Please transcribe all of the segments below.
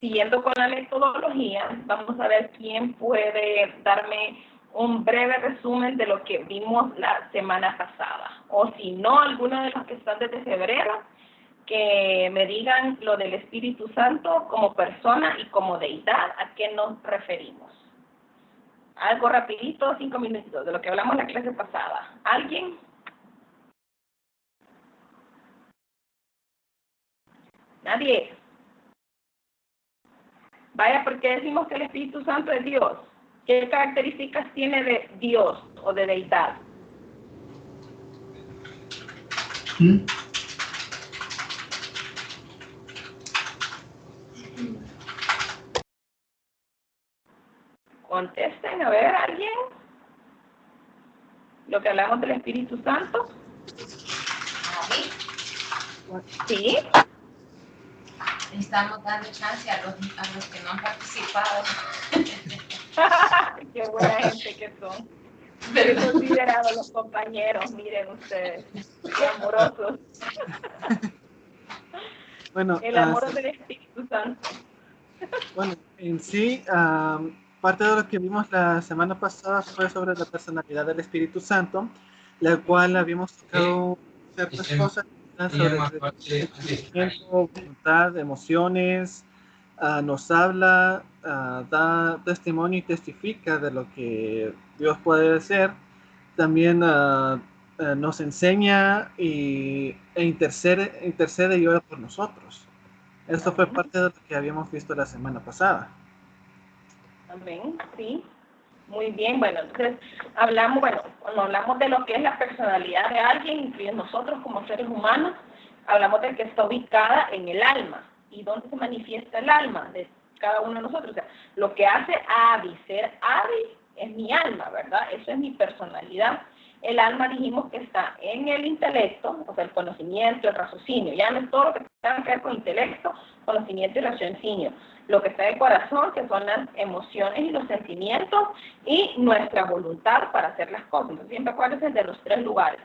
siguiendo con la metodología, vamos a ver quién puede darme un breve resumen de lo que vimos la semana pasada. O si no, alguno de los que están desde febrero, que me digan lo del Espíritu Santo como persona y como deidad, ¿a qué nos referimos? Algo rapidito, 5 minutitos, de lo que hablamos la clase pasada. ¿Alguien? ¿Nadie? Vaya, ¿por qué decimos que el Espíritu Santo es Dios? ¿Qué características tiene de Dios o de deidad? Contesten, a ver, ¿alguien? Lo que hablamos del Espíritu Santo. ¿Sí? Estamos dando chance a los que no han participado. Qué buena gente que son. Qué considerados los compañeros, miren ustedes, qué amorosos. Bueno, el amor del Espíritu Santo. Bueno, en sí, parte de lo que vimos la semana pasada fue sobre la personalidad del Espíritu Santo, la cual habíamos tocado ciertas cosas sobre sentimiento, voluntad, emociones, nos habla, da testimonio y testifica de lo que Dios puede ser. También nos enseña e intercede y ora por nosotros. Esto fue parte de lo que habíamos visto la semana pasada. Amén, sí. Muy bien, bueno, entonces cuando hablamos de lo que es la personalidad de alguien, incluyendo nosotros como seres humanos, hablamos de que está ubicada en el alma. ¿Y dónde se manifiesta el alma de cada uno de nosotros? O sea, lo que hace ser hábil es mi alma, ¿verdad? Eso es mi personalidad. El alma dijimos que está en el intelecto, o sea, el conocimiento, el raciocinio. Ya no es todo lo que tenga que ver con intelecto, conocimiento y raciocinio. Lo que está en el corazón, que son las emociones y los sentimientos, y nuestra voluntad para hacer las cosas. Entonces, siempre acuérdense de los 3 lugares.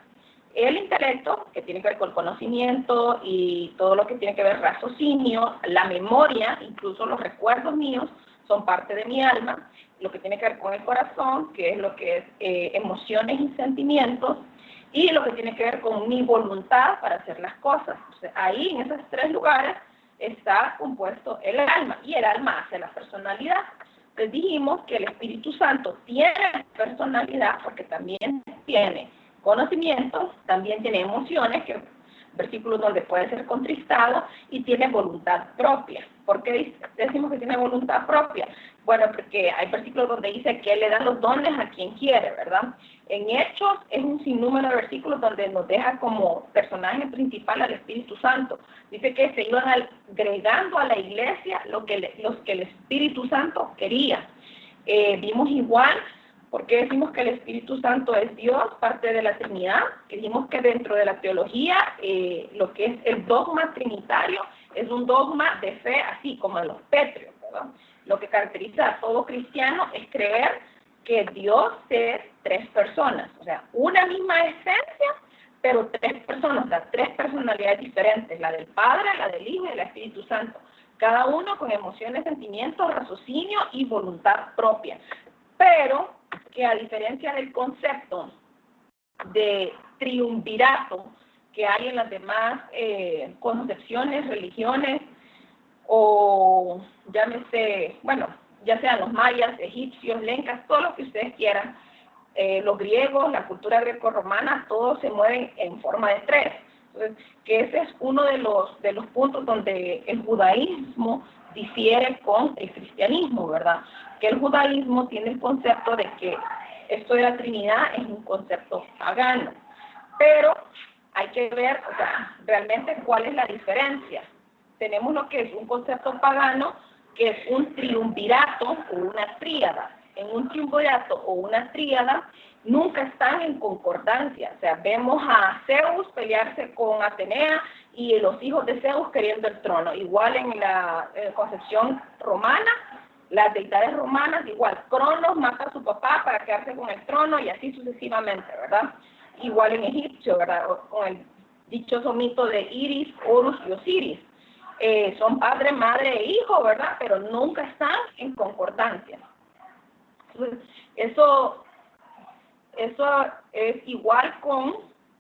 El intelecto, que tiene que ver con el conocimiento y todo lo que tiene que ver raciocinio, la memoria, incluso los recuerdos míos, son parte de mi alma. Lo que tiene que ver con el corazón, que es lo que es emociones y sentimientos, y lo que tiene que ver con mi voluntad para hacer las cosas. Entonces, ahí, en esos 3 lugares, está compuesto el alma, y el alma hace la personalidad. Entonces dijimos que el Espíritu Santo tiene personalidad porque también tiene conocimientos, también tiene emociones, que versículos donde puede ser contristado, y tiene voluntad propia. ¿Por qué decimos que tiene voluntad propia? Bueno, porque hay versículos donde dice que Él le da los dones a quien quiere, ¿verdad? En Hechos es un sinnúmero de versículos donde nos deja como personaje principal al Espíritu Santo. Dice que se iban agregando a la iglesia los que el Espíritu Santo quería. Vimos igual, porque decimos que el Espíritu Santo es Dios, parte de la Trinidad, que dijimos que dentro de la teología, lo que es el dogma trinitario, es un dogma de fe, así como de los pétreos, ¿verdad? Lo que caracteriza a todo cristiano es creer que Dios es 3 personas, o sea, una misma esencia, pero 3 personas, o sea, 3 personalidades diferentes, la del Padre, la del Hijo y del Espíritu Santo, cada uno con emociones, sentimientos, raciocinio y voluntad propia. Pero que a diferencia del concepto de triunvirato que hay en las demás concepciones, religiones, o llámese, bueno, ya sean los mayas, egipcios, lencas, todo lo que ustedes quieran, los griegos, la cultura grecorromana, todos se mueven en forma de 3. Entonces, que ese es uno de los puntos donde el judaísmo difiere con el cristianismo, ¿verdad? Que el judaísmo tiene el concepto de que esto de la Trinidad es un concepto pagano, pero hay que ver, o sea, realmente cuál es la diferencia. Tenemos lo que es un concepto pagano, que es un triunvirato o una tríada. En un triunvirato o una tríada nunca están en concordancia. O sea, vemos a Zeus pelearse con Atenea y los hijos de Zeus queriendo el trono. Igual en la concepción romana, las deidades romanas, igual, Cronos mata a su papá para quedarse con el trono y así sucesivamente, ¿verdad? Igual en egipcio, ¿verdad? Con el dichoso mito de Iris, Horus y Osiris. son padre, madre e hijo, ¿verdad? Pero nunca están en concordancia. Entonces, eso es igual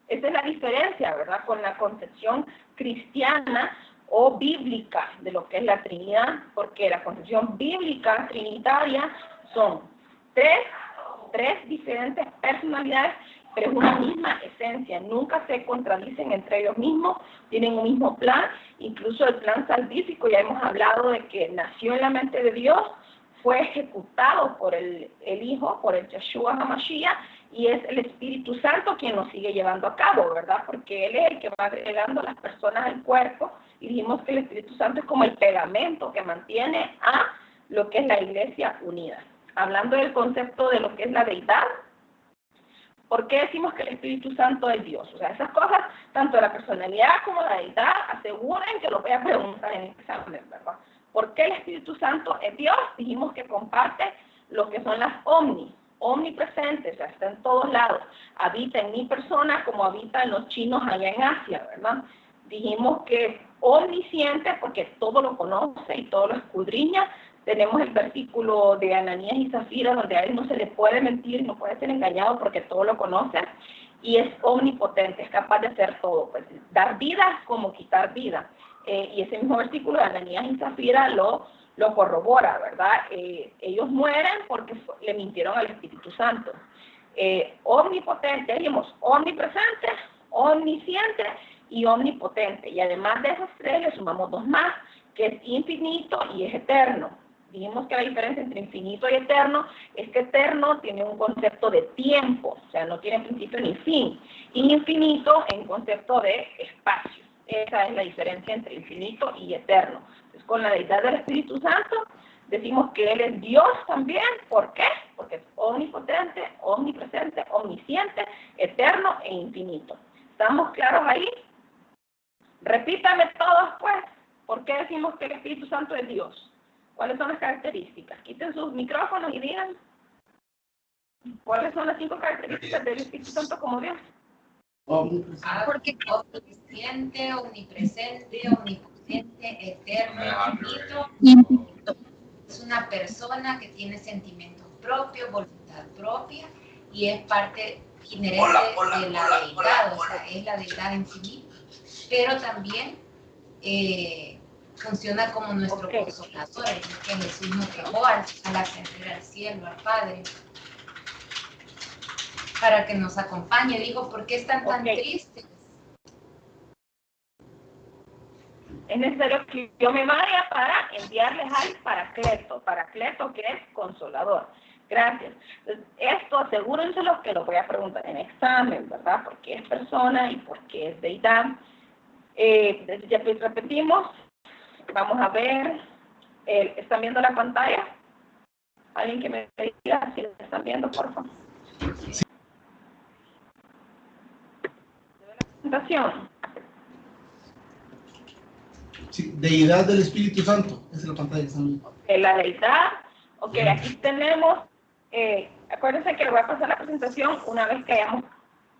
esa es la diferencia, ¿verdad? Con la concepción cristiana o bíblica de lo que es la Trinidad, porque la concepción bíblica trinitaria son tres diferentes personalidades, pero es una misma esencia, nunca se contradicen entre ellos mismos, tienen un mismo plan, incluso el plan salvífico, ya hemos hablado de que nació en la mente de Dios, fue ejecutado por el Hijo, por el Yeshua HaMashiach, y es el Espíritu Santo quien lo sigue llevando a cabo, ¿verdad? Porque Él es el que va agregando a las personas al cuerpo, y dijimos que el Espíritu Santo es como el pegamento que mantiene a lo que es la Iglesia unida. Hablando del concepto de lo que es la deidad, ¿por qué decimos que el Espíritu Santo es Dios? O sea, esas cosas, tanto la personalidad como la deidad, aseguren que lo voy a preguntar en el examen, ¿verdad? ¿Por qué el Espíritu Santo es Dios? Dijimos que comparte lo que son las omnipresentes, o sea, está en todos lados. Habita en mi persona como habita en los chinos allá en Asia, ¿verdad? Dijimos que es omnisciente porque todo lo conoce y todo lo escudriña. Tenemos el versículo de Ananías y Zafira, donde a él no se le puede mentir, no puede ser engañado porque todo lo conoce. Y es omnipotente, es capaz de hacer todo, pues dar vida como quitar vida. Y ese mismo versículo de Ananías y Zafira lo corrobora, ¿verdad? Ellos mueren porque le mintieron al Espíritu Santo. Omnipotente, dijimos, omnipresente, omnisciente y omnipotente. Y además de esos tres le sumamos dos más, que es infinito y es eterno. Dijimos que la diferencia entre infinito y eterno es que eterno tiene un concepto de tiempo, o sea, no tiene principio ni fin. Y infinito en concepto de espacio. Esa es la diferencia entre infinito y eterno. Entonces, con la deidad del Espíritu Santo, decimos que Él es Dios también. ¿Por qué? Porque es omnipotente, omnipresente, omnisciente, eterno e infinito. ¿Estamos claros ahí? Repítame todos, pues. ¿Por qué decimos que el Espíritu Santo es Dios? ¿Cuáles son las características? Quiten sus micrófonos y digan cuáles son las 5 características del Espíritu Santo como Dios. Porque omnisciente, omnipresente, omnipotente, eterno, infinito. Es una persona que tiene sentimientos propios, voluntad propia y es parte inherente de la deidad, o sea, es la deidad en sí misma, pero también funciona como nuestro consolador, que Jesús nos dejó al ascender al cielo, al Padre, para que nos acompañe. Dijo, ¿por qué están tan tristes? Es necesario que yo me vaya para enviarles al Paracleto que es consolador. Gracias. Esto asegúrense los que lo voy a preguntar en examen, ¿verdad? Porque es persona y porque es deidad. Ya repetimos. Vamos a ver. ¿Están viendo la pantalla? ¿Alguien que me diga si la están viendo, por favor? Sí. ¿De la presentación? Sí, deidad del Espíritu Santo. Esa es la pantalla que están viendo. La deidad. Ok, aquí tenemos. Acuérdense que le voy a pasar la presentación una vez que hayamos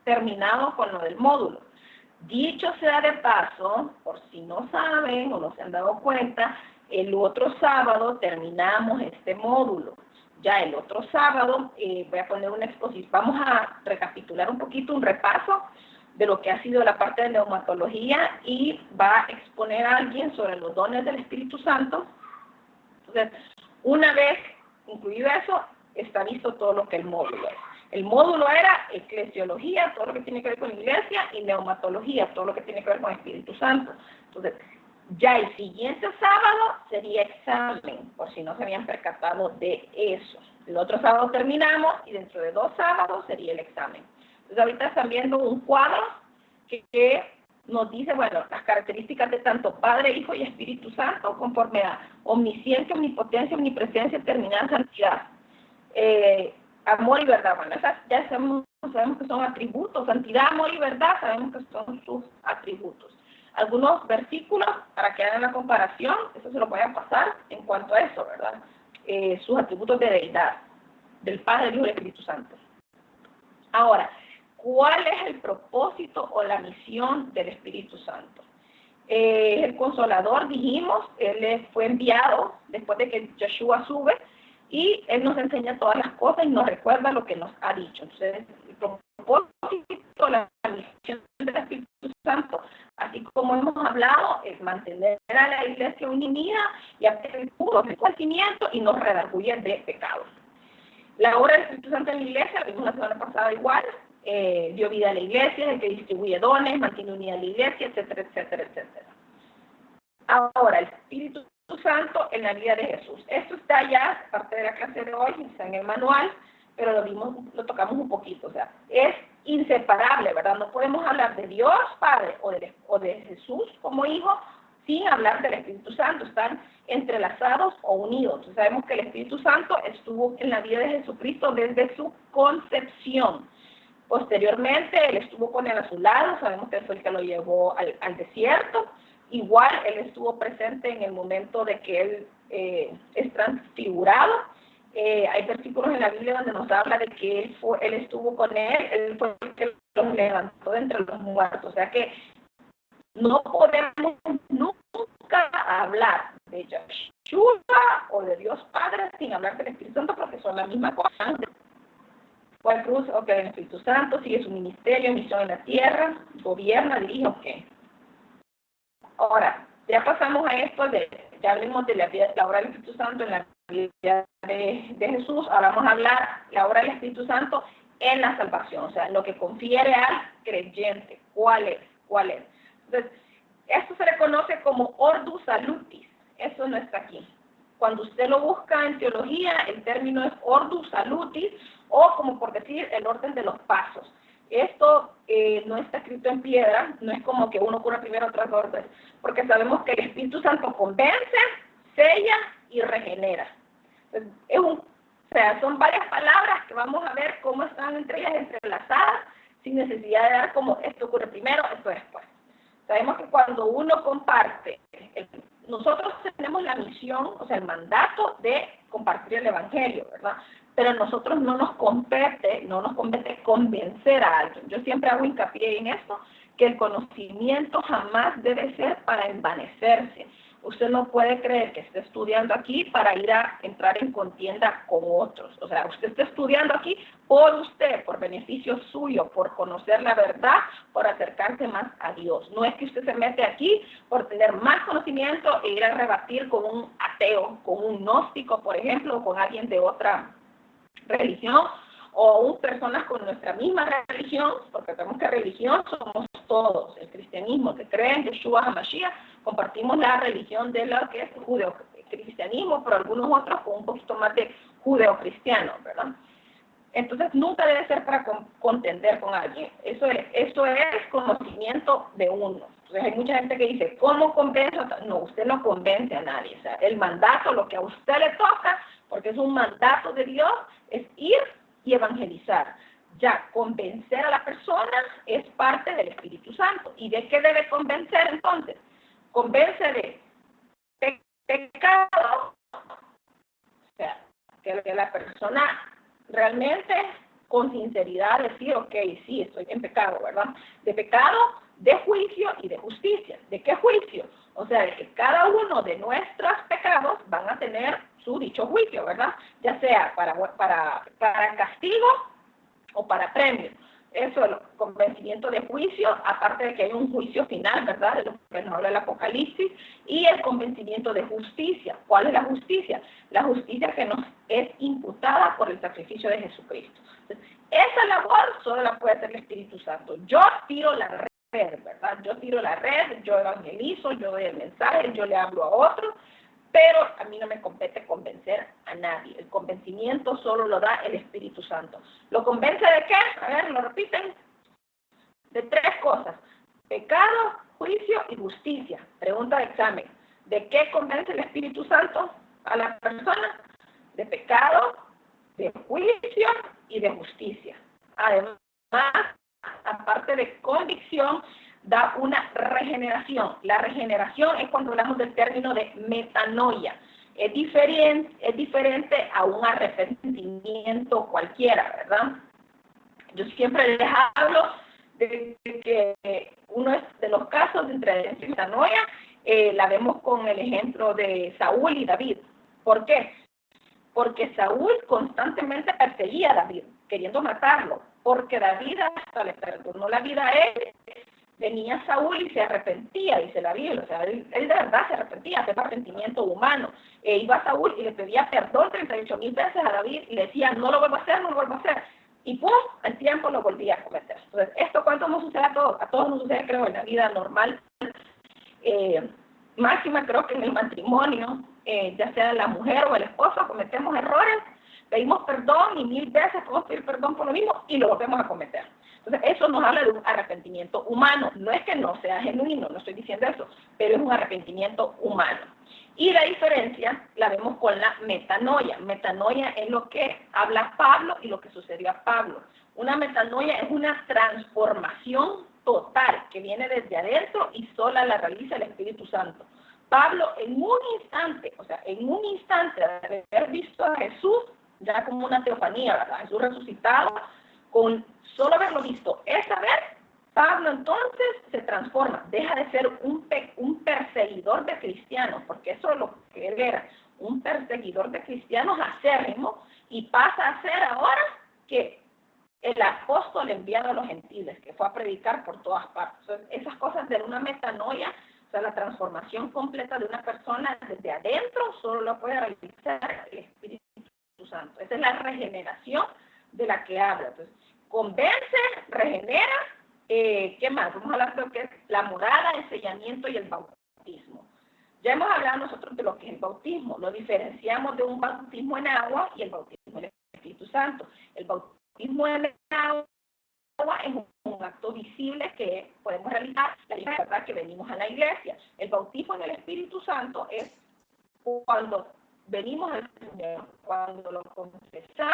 terminado con lo del módulo. Dicho sea de paso, por si no saben o no se han dado cuenta, el otro sábado terminamos este módulo. Ya el otro sábado voy a poner una exposición. Vamos a recapitular un poquito, un repaso de lo que ha sido la parte de neumatología y va a exponer a alguien sobre los dones del Espíritu Santo. Entonces, una vez incluido eso, está visto todo lo que el módulo es. El módulo era eclesiología, todo lo que tiene que ver con iglesia, y neumatología, todo lo que tiene que ver con Espíritu Santo. Entonces, ya el siguiente sábado sería examen, por si no se habían percatado de eso. El otro sábado terminamos y dentro de 2 sábados sería el examen. Entonces, ahorita están viendo un cuadro que nos dice, bueno, las características de tanto Padre, Hijo y Espíritu Santo conforme a omnisciencia, omnipotencia, omnipresencia, eternidad, santidad. Amor y verdad, bueno, esas ya sabemos que son atributos, santidad, amor y verdad, sabemos que son sus atributos. Algunos versículos para que hagan la comparación, eso se lo voy a pasar en cuanto a eso, ¿verdad? Sus atributos de deidad, del Padre, del Hijo y del Espíritu Santo. Ahora, ¿cuál es el propósito o la misión del Espíritu Santo? El Consolador, dijimos, Él fue enviado después de que Yeshua sube, y Él nos enseña todas las cosas y nos recuerda lo que nos ha dicho. Entonces, el propósito, la misión del Espíritu Santo, así como hemos hablado, es mantener a la iglesia unida y hacer puros de conocimiento y nos redarguye de pecados. La obra del Espíritu Santo en la iglesia, la vimos la semana pasada igual, dio vida a la iglesia, el que distribuye dones, mantiene unida a la iglesia, etcétera, etcétera, etcétera. Ahora, el Espíritu Santo en la vida de Jesús. Esto está ya, parte de la clase de hoy, está en el manual, pero lo tocamos un poquito. O sea, es inseparable, ¿verdad? No podemos hablar de Dios Padre o de Jesús como Hijo sin hablar del Espíritu Santo. Están entrelazados o unidos. Entonces, sabemos que el Espíritu Santo estuvo en la vida de Jesucristo desde su concepción. Posteriormente, Él estuvo con Él a su lado. Sabemos que Él fue el que lo llevó al desierto. Igual, Él estuvo presente en el momento de que Él es transfigurado. Hay versículos en la Biblia donde nos habla de que Él estuvo con Él fue el que los levantó de entre los muertos. O sea que no podemos nunca hablar de Yeshua o de Dios Padre sin hablar del Espíritu Santo, porque son la misma cosa. ¿Cuál cruz? Ok, el Espíritu Santo sigue su ministerio, misión en la tierra, gobierna, dirige, ok. Ahora, ya pasamos a esto, ya hablamos de la obra del Espíritu Santo en la vida de Jesús. Ahora vamos a hablar de la obra del Espíritu Santo en la salvación, o sea, lo que confiere al creyente. ¿Cuál es? Entonces, esto se le conoce como Ordo Salutis. Eso no está aquí. Cuando usted lo busca en teología, el término es Ordo Salutis, o como por decir, el orden de los pasos. Esto no está escrito en piedra, no es como que uno cura primero otras órdenes, porque sabemos que el Espíritu Santo convence, sella y regenera. Entonces, son varias palabras que vamos a ver cómo están entre ellas entrelazadas, sin necesidad de dar como esto ocurre primero, esto después. Sabemos que cuando uno comparte, nosotros tenemos la misión, o sea, el mandato de compartir el Evangelio, ¿verdad? Pero a nosotros no nos compete convencer a alguien. Yo siempre hago hincapié en esto, que el conocimiento jamás debe ser para envanecerse. Usted no puede creer que esté estudiando aquí para ir a entrar en contienda con otros. O sea, usted está estudiando aquí por usted, por beneficio suyo, por conocer la verdad, por acercarse más a Dios. No es que usted se mete aquí por tener más conocimiento e ir a rebatir con un ateo, con un gnóstico, por ejemplo, o con alguien de otra religión, o personas con nuestra misma religión, porque sabemos que religión somos todos. El cristianismo que cree en Yeshua HaMashiach, compartimos la religión de lo que es judeocristianismo, pero algunos otros con un poquito más de judeocristiano, ¿verdad? Entonces nunca debe ser para contender con alguien. Eso es conocimiento de uno. Entonces hay mucha gente que dice, ¿cómo convenzo? No, usted no convence a nadie. O sea, el mandato, lo que a usted le toca, porque es un mandato de Dios, es ir y evangelizar. Ya, convencer a la persona es parte del Espíritu Santo. ¿Y de qué debe convencer entonces? Convence de pecado, o sea, que la persona realmente con sinceridad decir, ok, sí, estoy en pecado, ¿verdad? De pecado, de juicio y de justicia. ¿De qué juicio? O sea, de que cada uno de nuestros pecados van a tener su dicho juicio, ¿verdad? Ya sea para castigo o para premio. Eso es el convencimiento de juicio, aparte de que hay un juicio final, ¿verdad? De lo que nos habla el Apocalipsis, y el convencimiento de justicia. ¿Cuál es la justicia? La justicia que nos es imputada por el sacrificio de Jesucristo. Entonces, esa labor solo la puede hacer el Espíritu Santo. Yo tiro la red, ¿verdad? Yo tiro la red, yo evangelizo, yo doy el mensaje, yo le hablo a otro, pero a mí no me compete convencer a nadie. El convencimiento solo lo da el Espíritu Santo. ¿Lo convence de qué? A ver, lo repiten. De 3 cosas. Pecado, juicio y justicia. Pregunta de examen. ¿De qué convence el Espíritu Santo a la persona? De pecado, de juicio y de justicia. Además, aparte de convicción, da una regeneración. La regeneración es cuando hablamos del término de metanoia. Es diferente a un arrepentimiento cualquiera, ¿verdad? Yo siempre les hablo de que uno de los casos de entre metanoia la vemos con el ejemplo de Saúl y David. ¿Por qué? Porque Saúl constantemente perseguía a David, queriendo matarlo, porque David hasta le perdonó la vida a él. Venía Saúl y se arrepentía, dice la Biblia, o sea, él de verdad se arrepentía, hacía arrepentimiento humano. Iba Saúl y le pedía perdón 38,000 veces a David y le decía, no lo vuelvo a hacer, no lo vuelvo a hacer. Y pues, al tiempo lo volvía a cometer. Entonces, esto cuánto nos sucede a todos nos sucede, creo, en la vida normal. Máxima, creo que en el matrimonio, ya sea la mujer o el esposo, cometemos errores, pedimos perdón y 1000 veces podemos pedir perdón por lo mismo y lo volvemos a cometer. Entonces, eso nos habla de un arrepentimiento humano. No es que no sea genuino, no estoy diciendo eso, pero es un arrepentimiento humano. Y la diferencia la vemos con la metanoia. Metanoia es lo que habla Pablo y lo que sucedió a Pablo. Una metanoia es una transformación total que viene desde adentro y sola la realiza el Espíritu Santo. Pablo en un instante, o sea, en un instante de haber visto a Jesús, ya como una teofanía, ¿verdad? Jesús resucitado, con solo haberlo visto esa vez, Pablo entonces se transforma, deja de ser un perseguidor de cristianos, porque eso es lo que él era, un perseguidor de cristianos acérrimo, y pasa a ser ahora que el apóstol enviado a los gentiles, que fue a predicar por todas partes. Entonces, esas cosas de una metanoia, o sea, la transformación completa de una persona desde adentro, solo lo puede realizar el Espíritu Santo. Esa es la regeneración de la que habla. Entonces, convence, regenera. ¿Qué más? Vamos a hablar de lo que es la morada, el sellamiento y el bautismo. Ya hemos hablado nosotros de lo que es el bautismo. Lo diferenciamos de un bautismo en agua y el bautismo en el Espíritu Santo. El bautismo en agua es un acto visible que podemos realizar, la verdad que venimos a la iglesia. El bautismo en el Espíritu Santo es cuando venimos al Señor, cuando lo confesamos,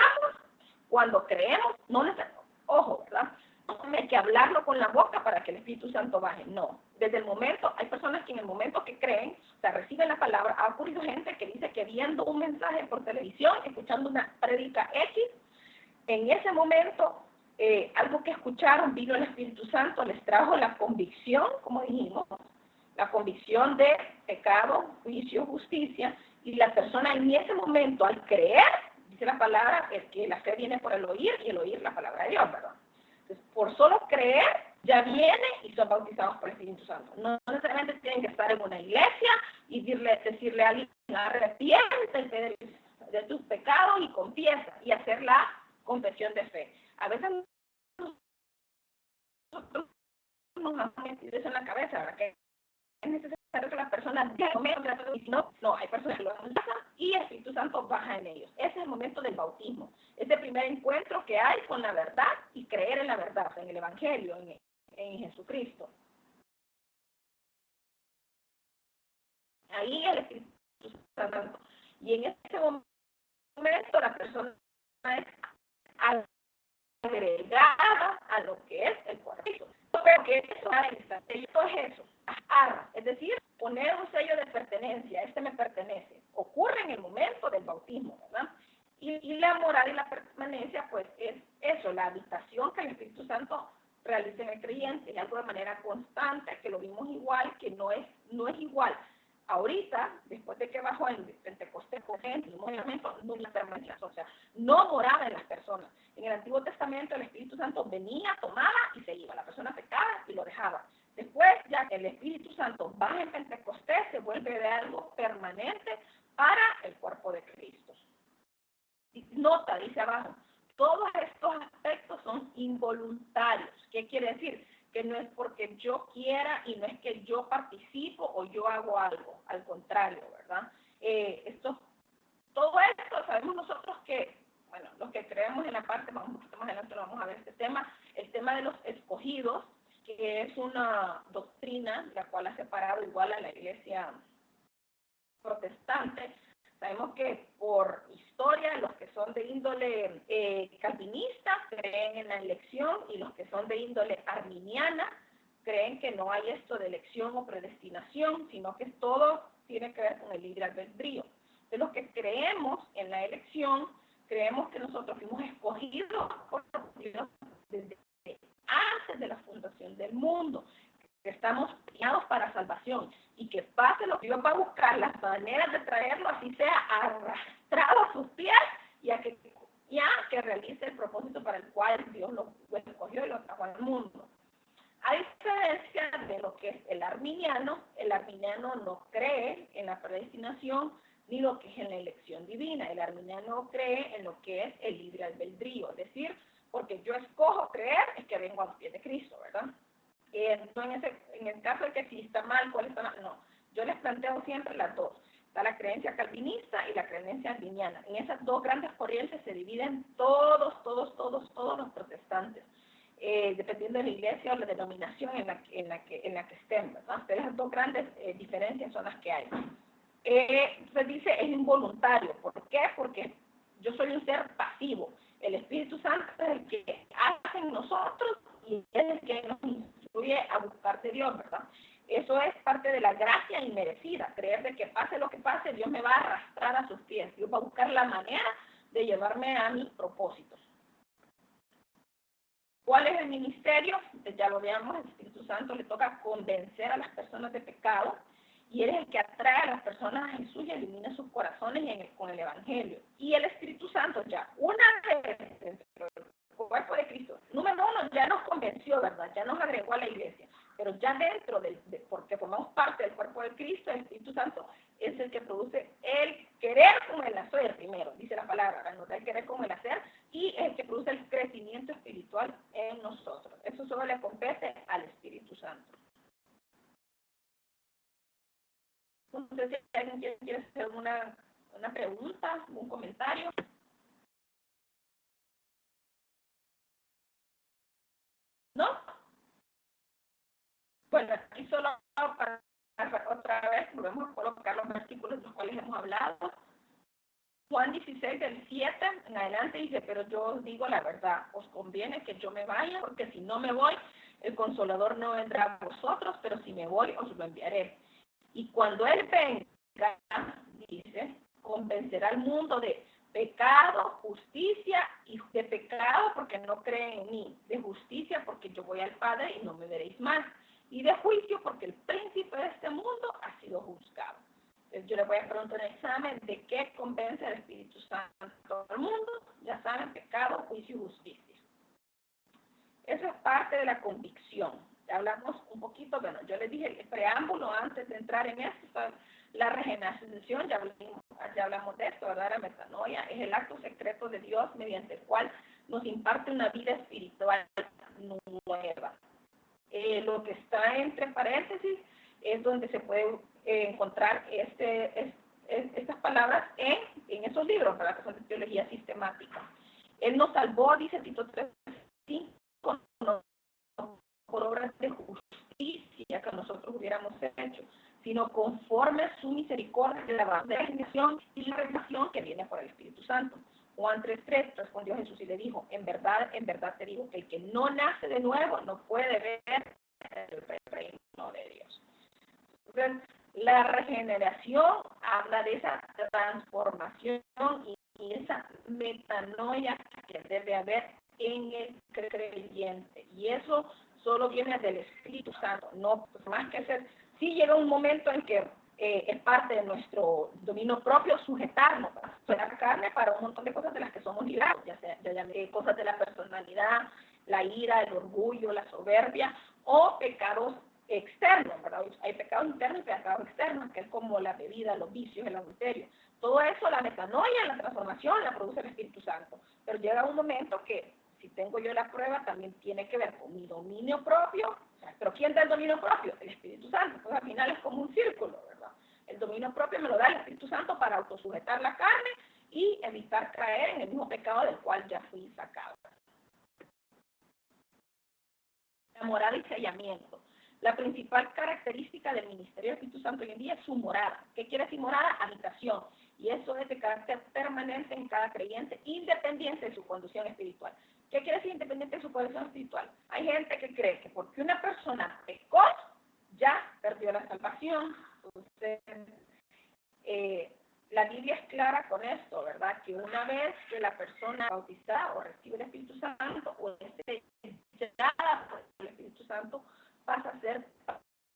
cuando creemos, no necesitamos, ojo, ¿verdad? No hay que hablarlo con la boca para que el Espíritu Santo baje, no. Desde el momento, hay personas que en el momento que creen, o sea, reciben la palabra, ha ocurrido gente que dice que viendo un mensaje por televisión, escuchando una prédica X, en ese momento, algo que escucharon, vino el Espíritu Santo, les trajo la convicción, como dijimos, la convicción de pecado, juicio, justicia, y la persona en ese momento, al creer, dice la palabra, es que la fe viene por el oír, y el oír la palabra de Dios, ¿verdad? Entonces, por solo creer, ya viene y son bautizados por el Espíritu Santo. No necesariamente tienen que estar en una iglesia y decirle a alguien, arrepiéntete de tus pecados y confiesa, y hacer la confesión de fe. A veces nosotros nos hemos metido eso en la cabeza, ¿verdad? Que es necesario que las personas digan, y si no, hay personas que lo hacen y el Espíritu Santo baja en ellos. Ese es el momento del bautismo. Es el primer encuentro que hay con la verdad y creer en la verdad, o sea, en el Evangelio, en Jesucristo. Ahí el Espíritu Santo. Y en ese momento la persona es agregada a lo que es el cuerpo. Pero que esto es eso, es decir, poner un sello de pertenencia, este me pertenece, ocurre en el momento del bautismo, ¿verdad? Y la moral y la permanencia, pues es eso, la habitación que el Espíritu Santo realiza en el creyente, es algo de manera constante, que lo vimos igual, que no es igual. Ahorita, después de que bajó en Pentecostés, no la permanencia, o sea, no moraba en las personas. En el Antiguo Testamento el Espíritu Santo venía, tomaba y se iba. La persona pecaba y lo dejaba. Después, ya que el Espíritu Santo baja en Pentecostés, se vuelve de algo permanente para el cuerpo de Cristo. Y nota, dice abajo, todos estos aspectos son involuntarios. ¿Qué quiere decir? Que no es porque yo quiera y no es que yo participo o yo hago algo, al contrario, ¿verdad? Todo esto sabemos nosotros que, bueno, los que creemos en la parte, un poquito más adelante lo vamos a ver este tema, el tema de los escogidos, que es una doctrina la cual ha separado igual a la iglesia protestante. Sabemos que por historia los que son de índole calvinista creen en la elección y los que son de índole arminiana creen que no hay esto de elección o predestinación, sino que todo tiene que ver con el libre albedrío. De los que creemos en la elección, creemos que nosotros fuimos escogidos por Dios desde antes de la fundación condenación del mundo, que estamos criados para salvación, y que pase lo que Dios va a buscar, las maneras de traerlo, así sea arrastrado a sus pies, y a que realice el propósito para el cual Dios lo escogió y lo trajo al mundo. A diferencia de lo que es el arminiano no cree en la predestinación ni lo que es en la elección divina. El arminiano cree en lo que es el libre albedrío, es decir, porque yo escojo creer es que vengo a los pies de Cristo, ¿verdad? No en el caso de que si está mal, ¿cuál está mal? No, yo les planteo siempre las dos. Está la creencia calvinista y la creencia arminiana. En esas dos grandes corrientes se dividen todos los protestantes, dependiendo de la iglesia o la denominación en la que estén, ¿verdad? Pero esas dos grandes diferencias son las que hay. Se dice es involuntario. ¿Por qué? Porque yo soy un ser pasivo. El Espíritu Santo es el que hace en nosotros y es el que nos instruye a buscar de Dios, ¿verdad? Eso es parte de la gracia inmerecida, creer de que pase lo que pase, Dios me va a arrastrar a sus pies. Dios va a buscar la manera de llevarme a mis propósitos. ¿Cuál es el ministerio? Ya lo veamos, el Espíritu Santo le toca convencer a las personas de pecado, y Él es el que atrae a las personas a Jesús y elimina sus corazones con el Evangelio. Y el Espíritu Santo ya, una vez dentro del cuerpo de Cristo, número uno, ya nos convenció, ¿verdad? Ya nos agregó a la iglesia. Pero ya dentro, porque formamos parte del cuerpo de Cristo, el Espíritu Santo es el que produce el querer como el hacer primero, dice la palabra, ¿no? El querer como el hacer, y es el que produce el crecimiento espiritual en nosotros. Eso solo le compete al Espíritu Santo. Entonces, si alguien quiere hacer una pregunta, un comentario. ¿No? Bueno, aquí solo para otra vez volvemos a colocar los versículos de los cuales hemos hablado. Juan 16, del 7 en adelante dice, pero yo os digo la verdad, os conviene que yo me vaya, porque si no me voy, el Consolador no vendrá a vosotros, pero si me voy, os lo enviaré. Y cuando Él venga, dice, convencerá al mundo de pecado, justicia, y de pecado porque no creen en mí, de justicia porque yo voy al Padre y no me veréis más, y de juicio porque el príncipe de este mundo ha sido juzgado. Entonces yo les voy a preguntar en el examen de qué convence el Espíritu Santo al mundo. Ya saben, pecado, juicio y justicia. Eso es parte de la convicción. Ya hablamos un poquito, bueno, yo les dije el preámbulo antes de entrar en esto, la regeneración, ya hablamos de esto, ¿verdad? La metanoia es el acto secreto de Dios mediante el cual nos imparte una vida espiritual nueva. Lo que está entre paréntesis es donde se puede encontrar estas palabras en esos libros, ¿verdad? Que son de teología sistemática. Él nos salvó, dice Tito 3:5, no por obras de justicia que nosotros hubiéramos hecho, sino conforme a su misericordia de la regeneración y la revelación que viene por el Espíritu Santo. Juan 3:3, respondió Jesús y le dijo, en verdad te digo que el que no nace de nuevo no puede ver el reino de Dios. Entonces, la regeneración habla de esa transformación y esa metanoia que debe haber en el creyente. Y eso solo viene del Espíritu Santo, no pues, más que ser. Sí llega un momento en que es parte de nuestro dominio propio sujetarnos a la carne para un montón de cosas de las que somos librados, ya cosas de la personalidad, la ira, el orgullo, la soberbia o pecados externos, ¿verdad? Hay pecados internos y pecados externos, que es como la bebida, los vicios, el adulterio. Todo eso, la metanoia, la transformación, la produce el Espíritu Santo. Pero llega un momento que, si tengo yo la prueba, también tiene que ver con mi dominio propio. O sea, ¿pero quién da el dominio propio? El Espíritu Santo. Pues al final es como un círculo, ¿verdad? El dominio propio me lo da el Espíritu Santo para autosujetar la carne y evitar caer en el mismo pecado del cual ya fui sacado. La morada y sellamiento. La principal característica del ministerio del Espíritu Santo hoy en día es su morada. ¿Qué quiere decir morada? Habitación. Y eso es de carácter permanente en cada creyente, independiente de su condición espiritual. ¿Qué quiere decir independiente de su condición espiritual? Hay gente que cree que porque una persona pecó, ya perdió la salvación. Entonces, la Biblia es clara con esto, ¿verdad? Que una vez que la persona bautizada o recibe el Espíritu Santo o esté sellada por el Espíritu Santo pasa a ser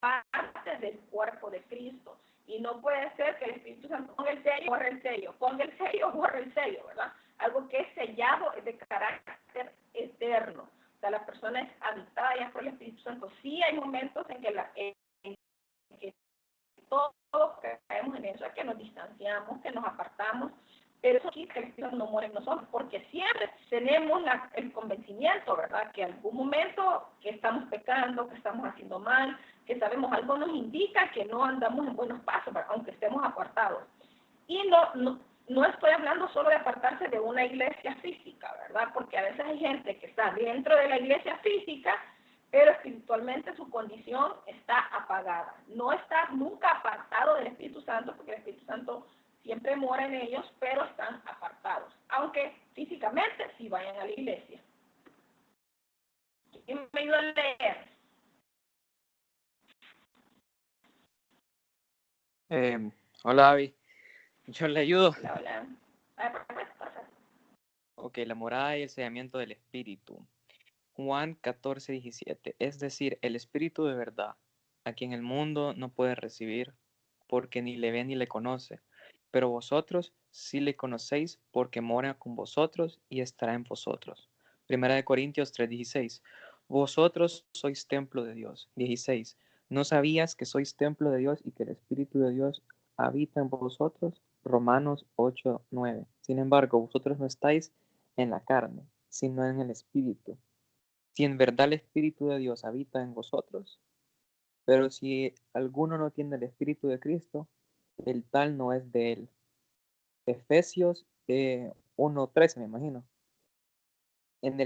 parte del cuerpo de Cristo. Y no puede ser que el Espíritu Santo ponga el sello, borre el sello, ponga el sello, borre el sello, ¿verdad? Algo que es sellado es de carácter eterno. O sea, la persona es habitada ya por el Espíritu Santo. Sí hay momentos en que todos caemos en eso, que nos distanciamos, que nos apartamos, pero eso quita que el Espíritu no muere en nosotros, porque siempre tenemos el convencimiento, ¿verdad? Que en algún momento que estamos pecando, que estamos haciendo mal, que sabemos algo nos indica que no andamos en buenos pasos, ¿verdad? Aunque estemos apartados. Y no estoy hablando solo de apartarse de una iglesia física, ¿verdad? Porque a veces hay gente que está dentro de la iglesia física, pero espiritualmente su condición está apagada. No está nunca apartado del Espíritu Santo, porque el Espíritu Santo siempre mora en ellos, pero están apartados, aunque físicamente sí vayan a la iglesia. ¿Quién me ayuda a leer? Hola, Abby. Yo le ayudo. Hola. Ok, la morada y el sellamiento del Espíritu. Juan 14:17. Es decir, el Espíritu de verdad, a quien el mundo no puede recibir, porque ni le ve ni le conoce. Pero vosotros sí le conocéis, porque mora con vosotros y estará en vosotros. 1 Corintios 3:16. Vosotros sois templo de Dios. 16. ¿No sabías que sois templo de Dios y que el Espíritu de Dios habita en vosotros? Romanos 8:9. Sin embargo, vosotros no estáis en la carne, sino en el Espíritu. Si en verdad el Espíritu de Dios habita en vosotros, pero si alguno no tiene el Espíritu de Cristo, el tal no es de él. Efesios 1:13, me imagino. En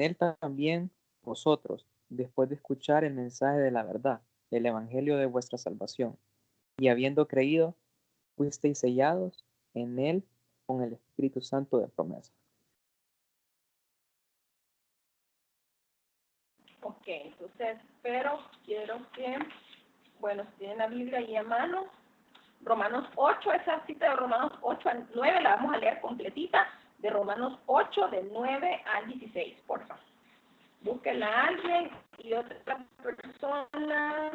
él también vosotros, después de escuchar el mensaje de la verdad, el evangelio de vuestra salvación, y habiendo creído, fuisteis sellados en él con el Espíritu Santo de promesa. Ok, entonces, pero quiero que, bueno, si tienen la Biblia ahí a mano, Romanos 8, esa cita de Romanos 8 al 9, la vamos a leer completita, de Romanos 8, del 9 al 16, por favor. Búsquenla a alguien y otra persona,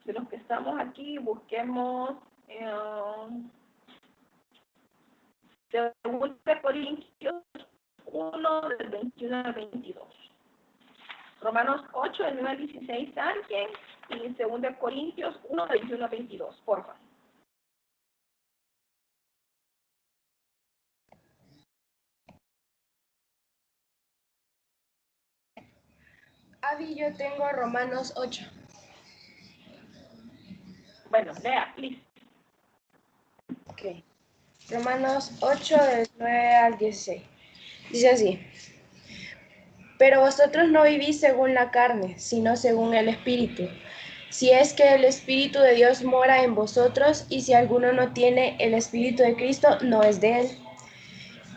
de los que estamos aquí, busquemos 2 Corintios 1, del 21 al 22. Romanos 8, del 9 al 16, alguien, y 2 Corintios 1, del 21 al 22, por favor. Abby, yo tengo Romanos 8. Bueno, lea, please. Ok. Romanos 8, del 9 al 16. Dice así. Pero vosotros no vivís según la carne, sino según el Espíritu. Si es que el Espíritu de Dios mora en vosotros, y si alguno no tiene el Espíritu de Cristo, no es de él.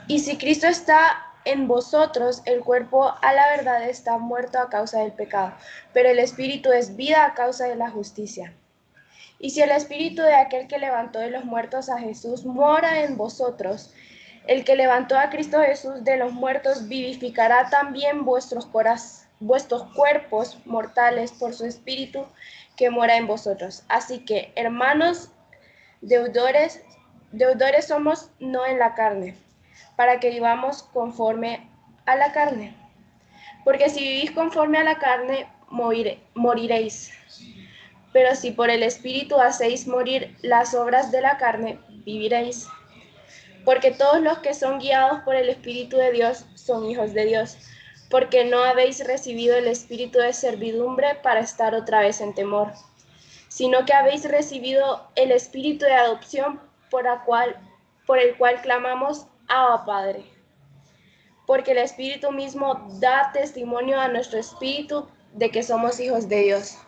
Y si Cristo está en vosotros, el cuerpo a la verdad está muerto a causa del pecado, pero el Espíritu es vida a causa de la justicia. Y si el Espíritu de aquel que levantó de los muertos a Jesús mora en vosotros, el que levantó a Cristo Jesús de los muertos vivificará también vuestros cuerpos mortales por su Espíritu que mora en vosotros. Así que, hermanos, deudores somos no en la carne, para que vivamos conforme a la carne. Porque si vivís conforme a la carne, moriréis. Pero si por el Espíritu hacéis morir las obras de la carne, viviréis. Porque todos los que son guiados por el Espíritu de Dios son hijos de Dios. Porque no habéis recibido el espíritu de servidumbre para estar otra vez en temor, sino que habéis recibido el espíritu de adopción por el cual clamamos, Abba, Padre. Porque el Espíritu mismo da testimonio a nuestro espíritu de que somos hijos de Dios.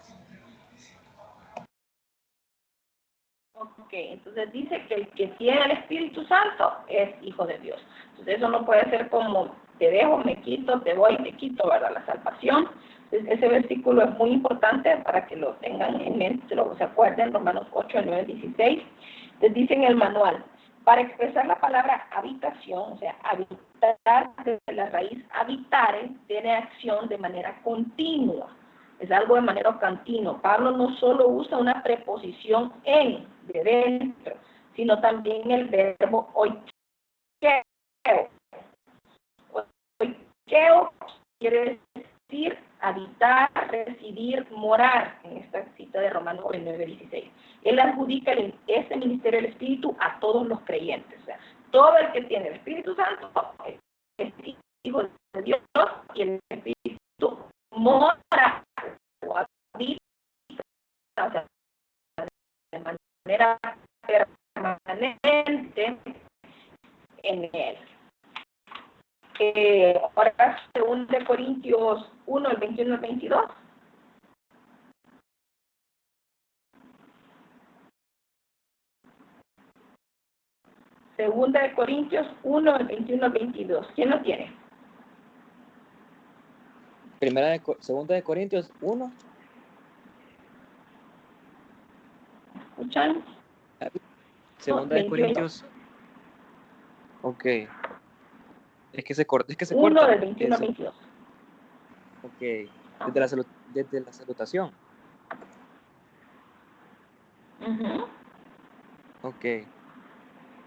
Ok, entonces dice que el que tiene el Espíritu Santo es hijo de Dios. Entonces eso no puede ser como te dejo, me quito, te voy, me quito, ¿verdad? La salvación. Entonces, ese versículo es muy importante para que lo tengan en mente, se acuerden, Romanos 8, 9, 16. Les dice en el manual, Para expresar la palabra habitación, o sea, habitar, de la raíz habitare, tiene acción de manera continua. Es algo de manera continua. Pablo no solo usa una preposición en, de dentro, sino también el verbo oikeo. Oikeo quiere decir habitar, residir, morar, en esta cita de Romanos 9:16. Él adjudica ese ministerio del Espíritu a todos los creyentes. O sea, todo el que tiene el Espíritu Santo es hijo de Dios y el Espíritu mora o habita, o sea, de manera permanente en él. Ahora, según de Corintios 1, el 21 al 22. Segunda de Corintios 1, el 21 al 22. ¿Quién lo tiene? Segunda de Corintios 1. ¿Escuchan? Segunda de Corintios. Ok. Es que se corta. 1 del 21 al 22. Ok. Desde la salutación. Ok.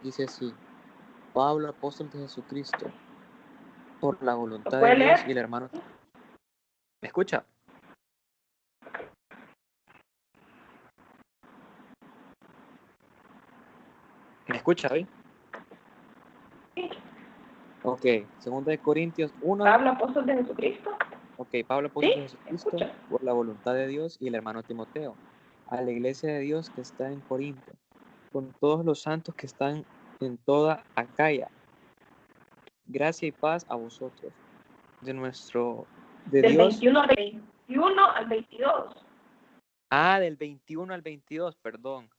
Dice así: Pablo, apóstol de Jesucristo, por la voluntad de Dios y el hermano. ¿Me escucha? ¿Me escucha hoy? Sí. Ok, segunda de Corintios 1. Pablo, apóstol de Jesucristo. Ok, Pablo, apóstol de Jesucristo, Escucha. por la voluntad de Dios y el hermano Timoteo, a la iglesia de Dios que está en Corinto, con todos los santos que están en toda Acaya. Gracia y paz a vosotros, de Del Dios. 21 al 22. Ah, del 21 al 22, perdón.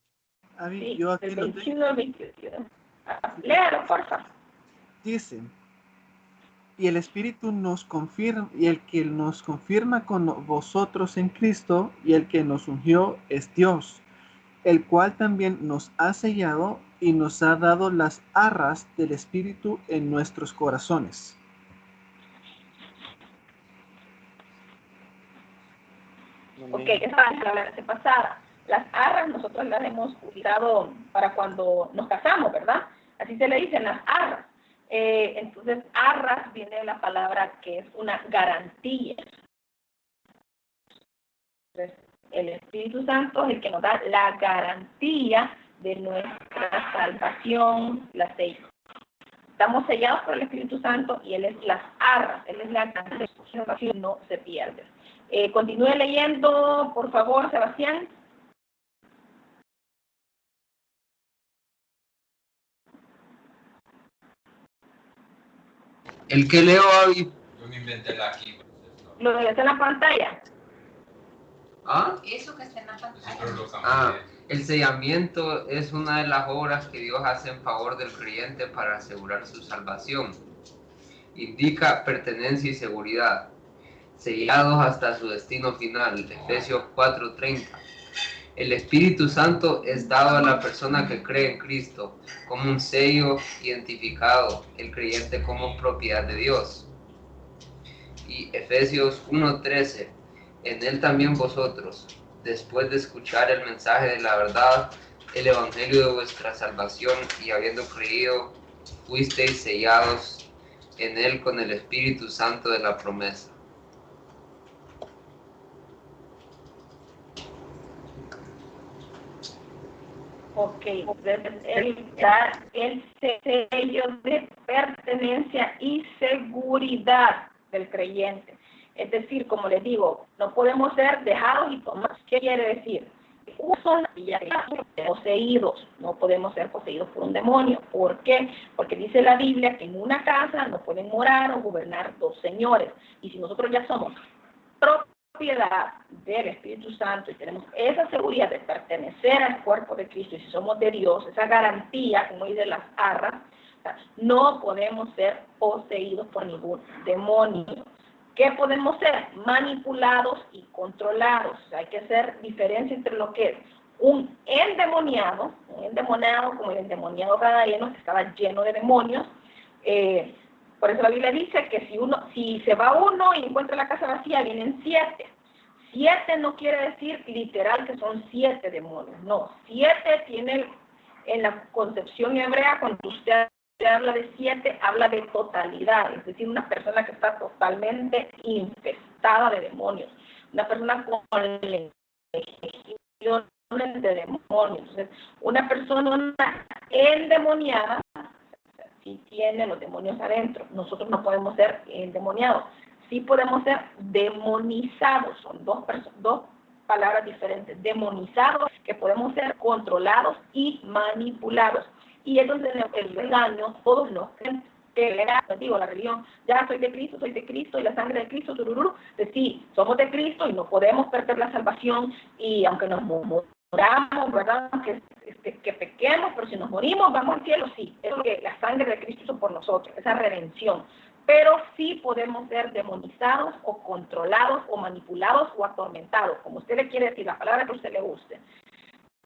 Sí, yo aquí del lo 21 al 22. Léalo, por favor. Dice: y el Espíritu nos confirma, y el que nos confirma con vosotros en Cristo, y el que nos ungió es Dios, el cual también nos ha sellado y nos ha dado las arras del Espíritu en nuestros corazones. Ok, esa es la clase pasada. Las arras nosotros las hemos utilizado para cuando nos casamos, ¿verdad? Así se le dicen las arras. Entonces, arras viene de la palabra que es una garantía. Entonces, el Espíritu Santo es el que nos da la garantía de nuestra salvación, la sello. Estamos sellados por el Espíritu Santo y Él es las arras, Él es la garantía de nuestra salvación, no se pierde. Continúe leyendo, por favor, Sebastián. El que leo hoy. Yo me inventé la aquí. Lo que está en la pantalla. ¿Ah? Eso que está en la pantalla. El sellamiento es una de las obras que Dios hace en favor del creyente para asegurar su salvación. Indica pertenencia y seguridad. Sellados hasta su destino final. Efesios 4:30. El Espíritu Santo es dado a la persona que cree en Cristo como un sello identificado, el creyente como propiedad de Dios. Y Efesios 1:13, en él también vosotros, después de escuchar el mensaje de la verdad, el evangelio de vuestra salvación, y habiendo creído, fuisteis sellados en él con el Espíritu Santo de la promesa. Ok, Él da el sello de pertenencia y seguridad del creyente. Es decir, como les digo, no podemos ser dejados y tomados. ¿Qué quiere decir? Poseídos, no podemos ser poseídos por un demonio. ¿Por qué? Porque dice la Biblia que en una casa no pueden morar o gobernar dos señores. Y si nosotros ya somos propiedad del Espíritu Santo y tenemos esa seguridad de pertenecer al cuerpo de Cristo, y si somos de Dios, esa garantía, como dice las arras, no podemos ser poseídos por ningún demonio. ¿Qué podemos ser? Manipulados y controlados. O sea, hay que hacer diferencia entre lo que es un endemoniado como el endemoniado gadareno, que estaba lleno de demonios. Por eso la Biblia dice que si se va uno y encuentra la casa vacía, vienen 7. 7 no quiere decir literal que son 7 demonios, no. 7 tiene, en la concepción hebrea, cuando usted habla de 7, habla de totalidad, es decir, una persona que está totalmente infestada de demonios, una persona con legiones de demonios. Entonces, una persona endemoniada sí tiene los demonios adentro. Nosotros no podemos ser endemoniados, sí podemos ser demonizados. Son dos palabras diferentes. Demonizados, que podemos ser controlados y manipulados. Y es donde el engaño, todos los que digo, la religión, ya soy de Cristo y la sangre de Cristo, tururú, de sí, somos de Cristo y no podemos perder la salvación, y aunque nos moramos, ¿verdad? Que pequemos, pero si nos morimos, vamos al cielo, sí. Es lo que la sangre de Cristo hizo por nosotros, esa redención. Pero sí podemos ser demonizados o controlados o manipulados o atormentados, como usted le quiere decir, la palabra que a usted le guste.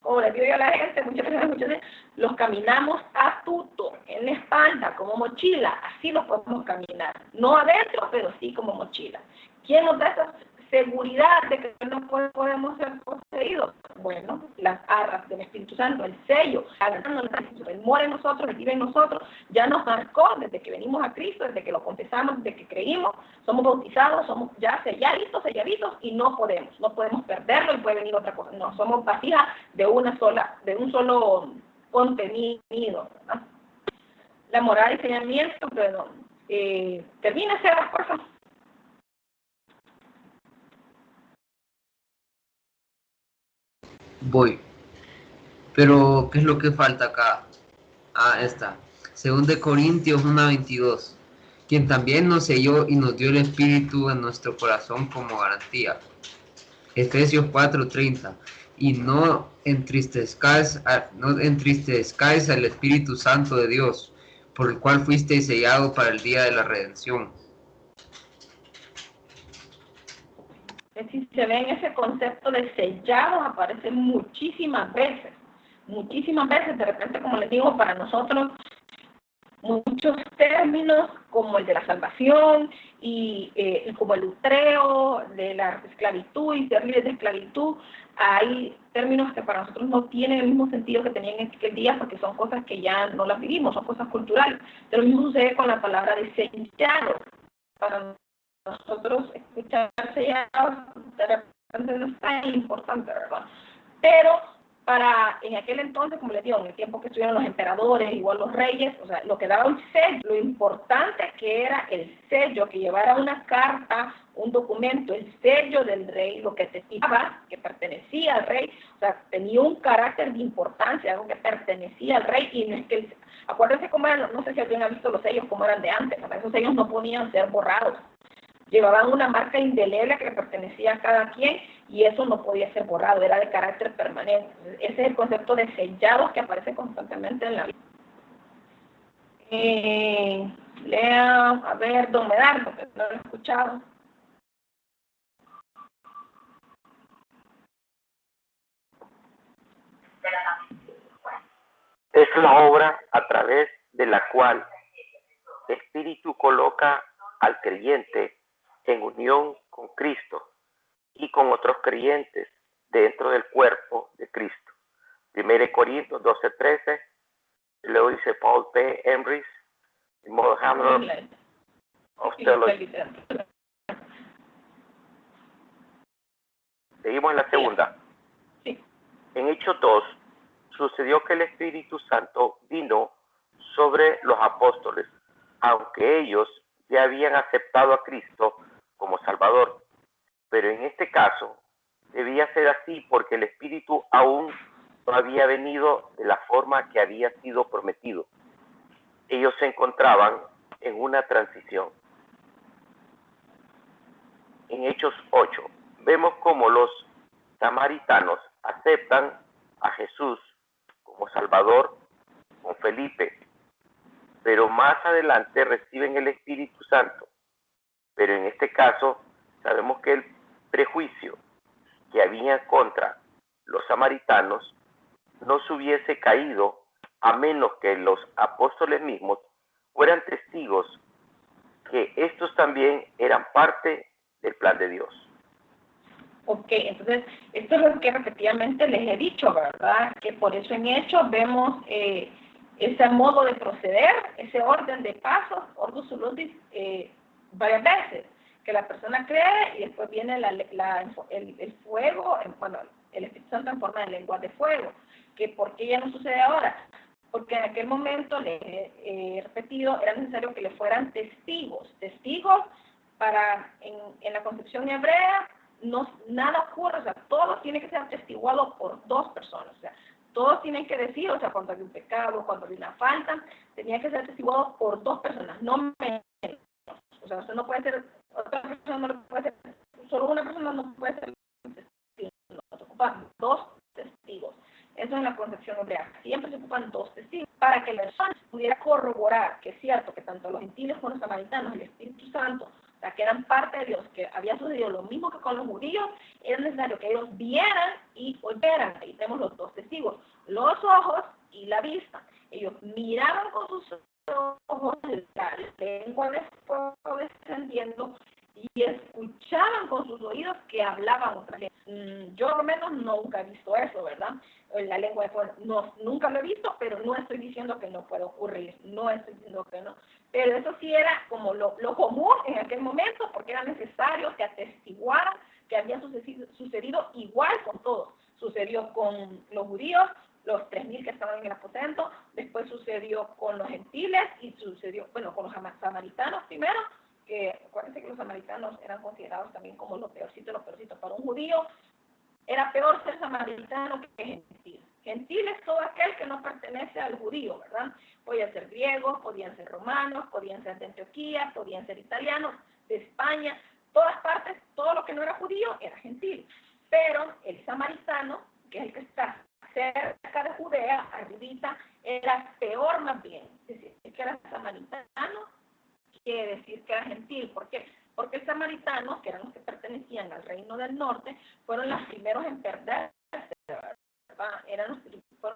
Como les digo yo a la gente, muchas veces los caminamos a tuto, en la espalda, como mochila, así los podemos caminar. No adentro, pero sí como mochila. ¿Quién nos da esa seguridad de que no podemos ser poseídos? Bueno, las arras del Espíritu Santo, el sello, Él mora en nosotros, Él vive en nosotros, ya nos marcó desde que venimos a Cristo, desde que lo confesamos, desde que creímos, somos bautizados, somos ya selladitos, y no podemos perderlo y puede venir otra cosa. No, somos vasijas de un solo contenido, ¿verdad? La moral y enseñamiento, pero termina de hacer las cosas. Voy. Pero, ¿qué es lo que falta acá? Esta. 2 Corintios 1:22. Quien también nos selló y nos dio el Espíritu en nuestro corazón como garantía. Efesios 4:30. Y no entristezcáis al Espíritu Santo de Dios, por el cual fuisteis sellados para el día de la redención. Si se ve en ese concepto de sellados, aparece muchísimas veces, de repente, como les digo, para nosotros, muchos términos como el de la salvación y como el utreo, de la esclavitud y ser libres de esclavitud, hay términos que para nosotros no tienen el mismo sentido que tenían en aquel día, porque son cosas que ya no las vivimos, son cosas culturales. Pero lo mismo sucede con la palabra de sellado. Para nosotros escuchar sellados de repente no es tan importante, ¿verdad? Pero en aquel entonces, como les digo, en el tiempo que estuvieron los emperadores, igual los reyes, o sea, lo que daba un sello, lo importante que era el sello, que llevara una carta, un documento, el sello del rey, lo que testificaba que pertenecía al rey, o sea, tenía un carácter de importancia, algo que pertenecía al rey, y no es que, acuérdense cómo eran, no sé si alguien ha visto los sellos, cómo eran de antes, ¿verdad? Esos sellos no podían ser borrados. Llevaban una marca indeleble que le pertenecía a cada quien y eso no podía ser borrado, era de carácter permanente. Ese es el concepto de sellados que aparece constantemente en la Biblia. Lea, a ver, don Medardo, que no lo he escuchado. Es la obra a través de la cual el Espíritu coloca al creyente en unión con Cristo y con otros creyentes dentro del cuerpo de Cristo. 1 Corintios 12:13, luego dice Paul P. Emrys, Model Hammer of Theology. Seguimos en la segunda. Sí. En Hechos 2, sucedió que el Espíritu Santo vino sobre los apóstoles, aunque ellos ya habían aceptado a Cristo como Salvador. Pero en este caso, debía ser así porque el Espíritu aún no había venido de la forma que había sido prometido. Ellos se encontraban en una transición. En Hechos 8, vemos cómo los samaritanos aceptan a Jesús como Salvador con Felipe, pero más adelante reciben el Espíritu Santo. Pero en este caso, sabemos que el prejuicio que había contra los samaritanos no se hubiese caído a menos que los apóstoles mismos fueran testigos que estos también eran parte del plan de Dios. Ok, entonces, esto es lo que repetidamente les he dicho, ¿verdad? Que por eso en Hechos vemos ese modo de proceder, ese orden de pasos, ordo solundis, varias veces, que la persona cree y después viene el fuego, bueno, el Espíritu Santo en forma de lenguas de fuego. Que ¿por qué ya no sucede ahora? Porque en aquel momento, les he repetido, era necesario que le fueran testigos para, en la concepción hebrea, nada ocurre, o sea, todo tiene que ser atestiguado por dos personas, o sea, todos tienen que decir, o sea, cuando hay un pecado, cuando hay una falta, tenía que ser atestiguado por dos personas, no menos. O sea, usted no puede ser, otra persona no puede ser, solo una persona no puede ser testigo, no, se ocupan dos testigos. Eso en la concepción hebrea. Siempre se ocupan dos testigos para que la persona pudiera corroborar que es cierto que tanto los gentiles como los samaritanos, el Espíritu Santo, o sea, que eran parte de Dios, que había sucedido lo mismo que con los judíos, era necesario que ellos vieran y oyeran. Ahí tenemos los dos testigos, los ojos y la vista. Ellos miraban con sus ojos, la lengua de fuego descendiendo, y escuchaban con sus oídos que hablaban otra lengua. Yo por lo menos nunca he visto eso, ¿verdad? La lengua de fuego, no, nunca lo he visto, pero no estoy diciendo que no puede ocurrir, no estoy diciendo que no. Pero eso sí era como lo común en aquel momento, porque era necesario que atestiguaran que había sucedido igual con todos. Sucedió con los judíos, los 3.000 que estaban en el aposento, después sucedió con los gentiles y sucedió, bueno, con los samaritanos primero, que acuérdense que los samaritanos eran considerados también como los peorcitos para un judío. Era peor ser samaritano que gentil. Gentil es todo aquel que no pertenece al judío, ¿verdad? Podían ser griegos, podían ser romanos, podían ser de Antioquía, podían ser italianos, de España, todas partes, todo lo que no era judío era gentil. Pero el samaritano, que es el que está cerca de Judea, arribita, era peor más bien. Es decir, que era samaritano, quiere decir que era gentil. ¿Por qué? Porque el samaritano, que eran los que pertenecían al reino del norte, fueron los primeros en perderse, ¿verdad? Fueron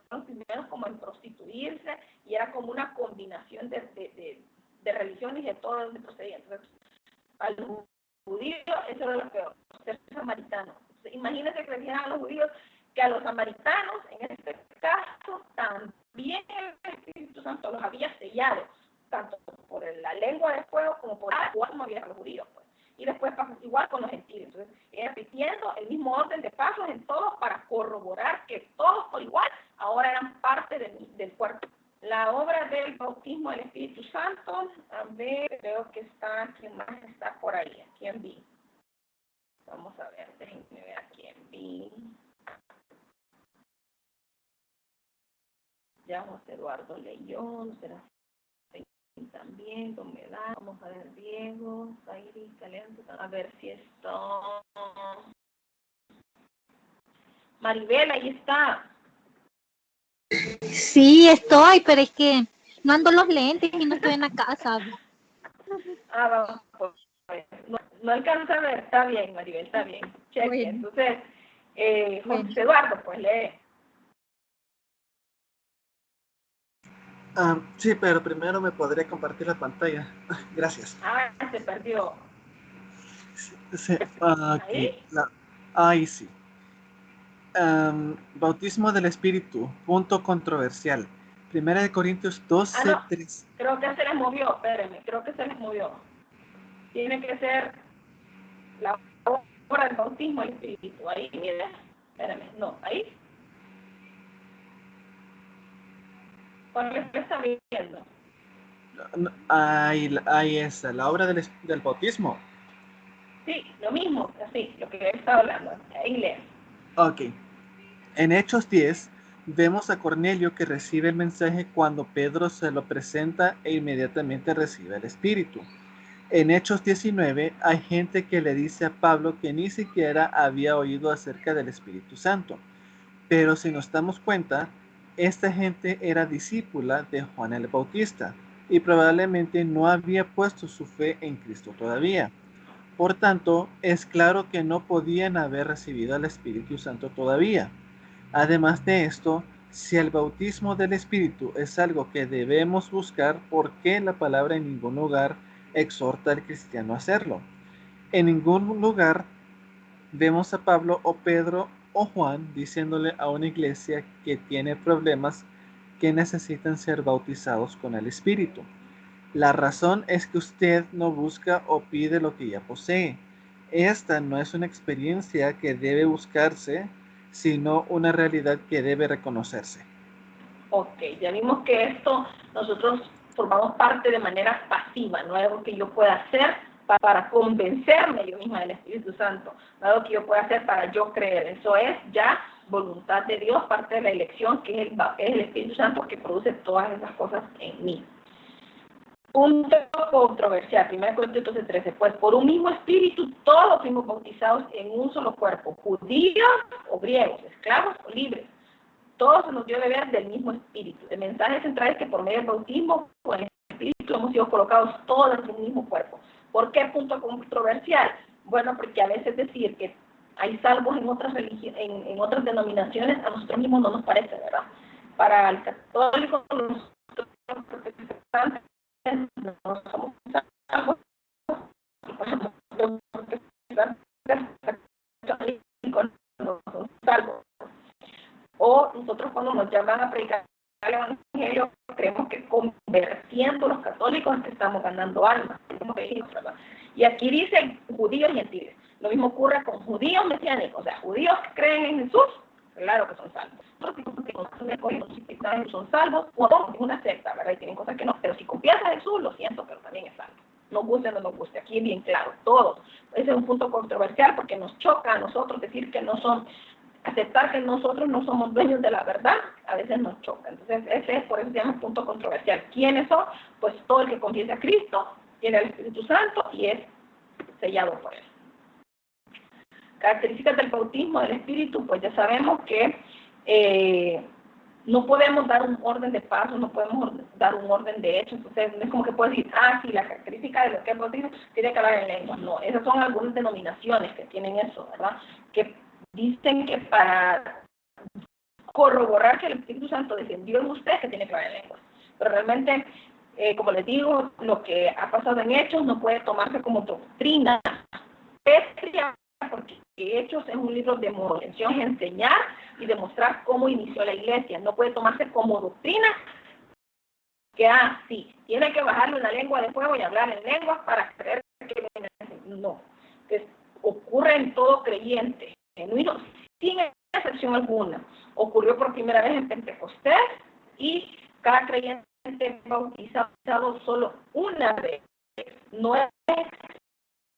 los primeros como en prostituirse, y era como una combinación de religiones y de todo donde procedían. Entonces, al judío, eso era lo peor, ser samaritano. Entonces, imagínense que le dijeran a los judíos que a los samaritanos, en este caso, también el Espíritu Santo los había sellado, tanto por la lengua de fuego como por igual como había los judíos, pues. Y después pasa igual con los gentiles. Entonces, repitiendo el mismo orden de pasos en todos para corroborar que todos por igual ahora eran parte del cuerpo. La obra del bautismo del Espíritu Santo, a ver, creo que está, ¿quién más está por ahí? ¿A quién vi? Vamos a ver, déjenme ver a quién vi. Ya José Eduardo leyó, no será también, con edad, vamos a ver Diego, Zairi, Caliente, a ver si está Maribel, ahí está. Sí, estoy, pero es que no ando los lentes y no estoy en la casa. Vamos, pues, no alcanza a ver, está bien, Maribel, está bien. Cheque. Bueno. Entonces, José Eduardo, pues lee. Sí, pero primero me podré compartir la pantalla. Gracias. Se perdió. Sí, aquí. Ahí sí. Bautismo del Espíritu, punto controversial. 1 Corintios 12, no, 3. Creo que se les movió, espérenme, creo que se les movió. Tiene que ser la obra del bautismo del Espíritu. Ahí, mire, espérenme, no, ahí. ¿Cuál está viendo? Ahí está, la obra del bautismo. Sí, lo mismo, así, lo que él está hablando, en inglés. Ok. En Hechos 10, vemos a Cornelio que recibe el mensaje cuando Pedro se lo presenta e inmediatamente recibe el Espíritu. En Hechos 19, hay gente que le dice a Pablo que ni siquiera había oído acerca del Espíritu Santo. Pero si nos damos cuenta, esta gente era discípula de Juan el Bautista y probablemente no había puesto su fe en Cristo todavía. Por tanto, es claro que no podían haber recibido al Espíritu Santo todavía. Además de esto, si el bautismo del Espíritu es algo que debemos buscar, ¿por qué la palabra en ningún lugar exhorta al cristiano a hacerlo? En ningún lugar vemos a Pablo o Pedro o Juan diciéndole a una iglesia que tiene problemas que necesitan ser bautizados con el Espíritu. La razón es que usted no busca o pide lo que ya posee. Esta no es una experiencia que debe buscarse, sino una realidad que debe reconocerse. Ok, ya vimos que esto nosotros formamos parte de manera pasiva, no es algo que yo pueda hacer para convencerme yo misma del Espíritu Santo, no es algo que yo pueda hacer para yo creer, eso es ya voluntad de Dios, parte de la elección, que es el Espíritu Santo que produce todas esas cosas en mí. Punto controversial, 1 Corintios 13, pues por un mismo espíritu todos fuimos bautizados en un solo cuerpo, judíos o griegos, esclavos o libres. Todos se nos dio beber del mismo espíritu. El mensaje central es que por medio del bautismo, con el espíritu hemos sido colocados todos en un mismo cuerpo. ¿Por qué punto controversial? Bueno, porque a veces decir que hay salvos en otras religiones, en otras denominaciones, a nosotros mismos no nos parece, ¿verdad? Para el católico, nosotros protestantes no somos salvos, y por ejemplo, los católicos no son salvos. O nosotros cuando nos llaman a predicar el evangelio, creemos que convirtiendo a los católicos que estamos ganando almas. Y aquí dice judíos y gentiles. Lo mismo ocurre con judíos mesiánicos, o sea, judíos que creen en Jesús, claro que son salvos. Otros que no son salvos, o es una secta, ¿verdad? Y tienen cosas que no, pero si confiesa a Jesús, lo siento, pero también es salvo. Nos guste o no nos guste, aquí es bien claro, todos. Ese es un punto controversial porque nos choca a nosotros decir que no son, aceptar que nosotros no somos dueños de la verdad, a veces nos choca. Entonces, ese es por eso se llama un punto controversial. ¿Quiénes son? Pues todo el que confiesa a Cristo, tiene el Espíritu Santo y es sellado por él. Características del bautismo del Espíritu, pues ya sabemos que no podemos dar un orden de pasos, no podemos dar un orden de hechos. Entonces, no es como que puedo decir, sí, la característica de lo que es bautismo tiene que hablar en lenguas. No, esas son algunas denominaciones que tienen eso, ¿verdad? Que dicen que para corroborar que el Espíritu Santo descendió en usted, que tiene que hablar en lenguas. Pero realmente, como les digo, lo que ha pasado en Hechos no puede tomarse como doctrina pétrea, porque Hechos es un libro de intención de enseñar y demostrar cómo inició la iglesia. No puede tomarse como doctrina que, sí, tiene que bajarle una lengua de fuego y hablar en lenguas para creer que no. Entonces, ocurre en todo creyente genuino, sin excepción alguna. Ocurrió por primera vez en Pentecostés y cada creyente bautizado solo una vez. No es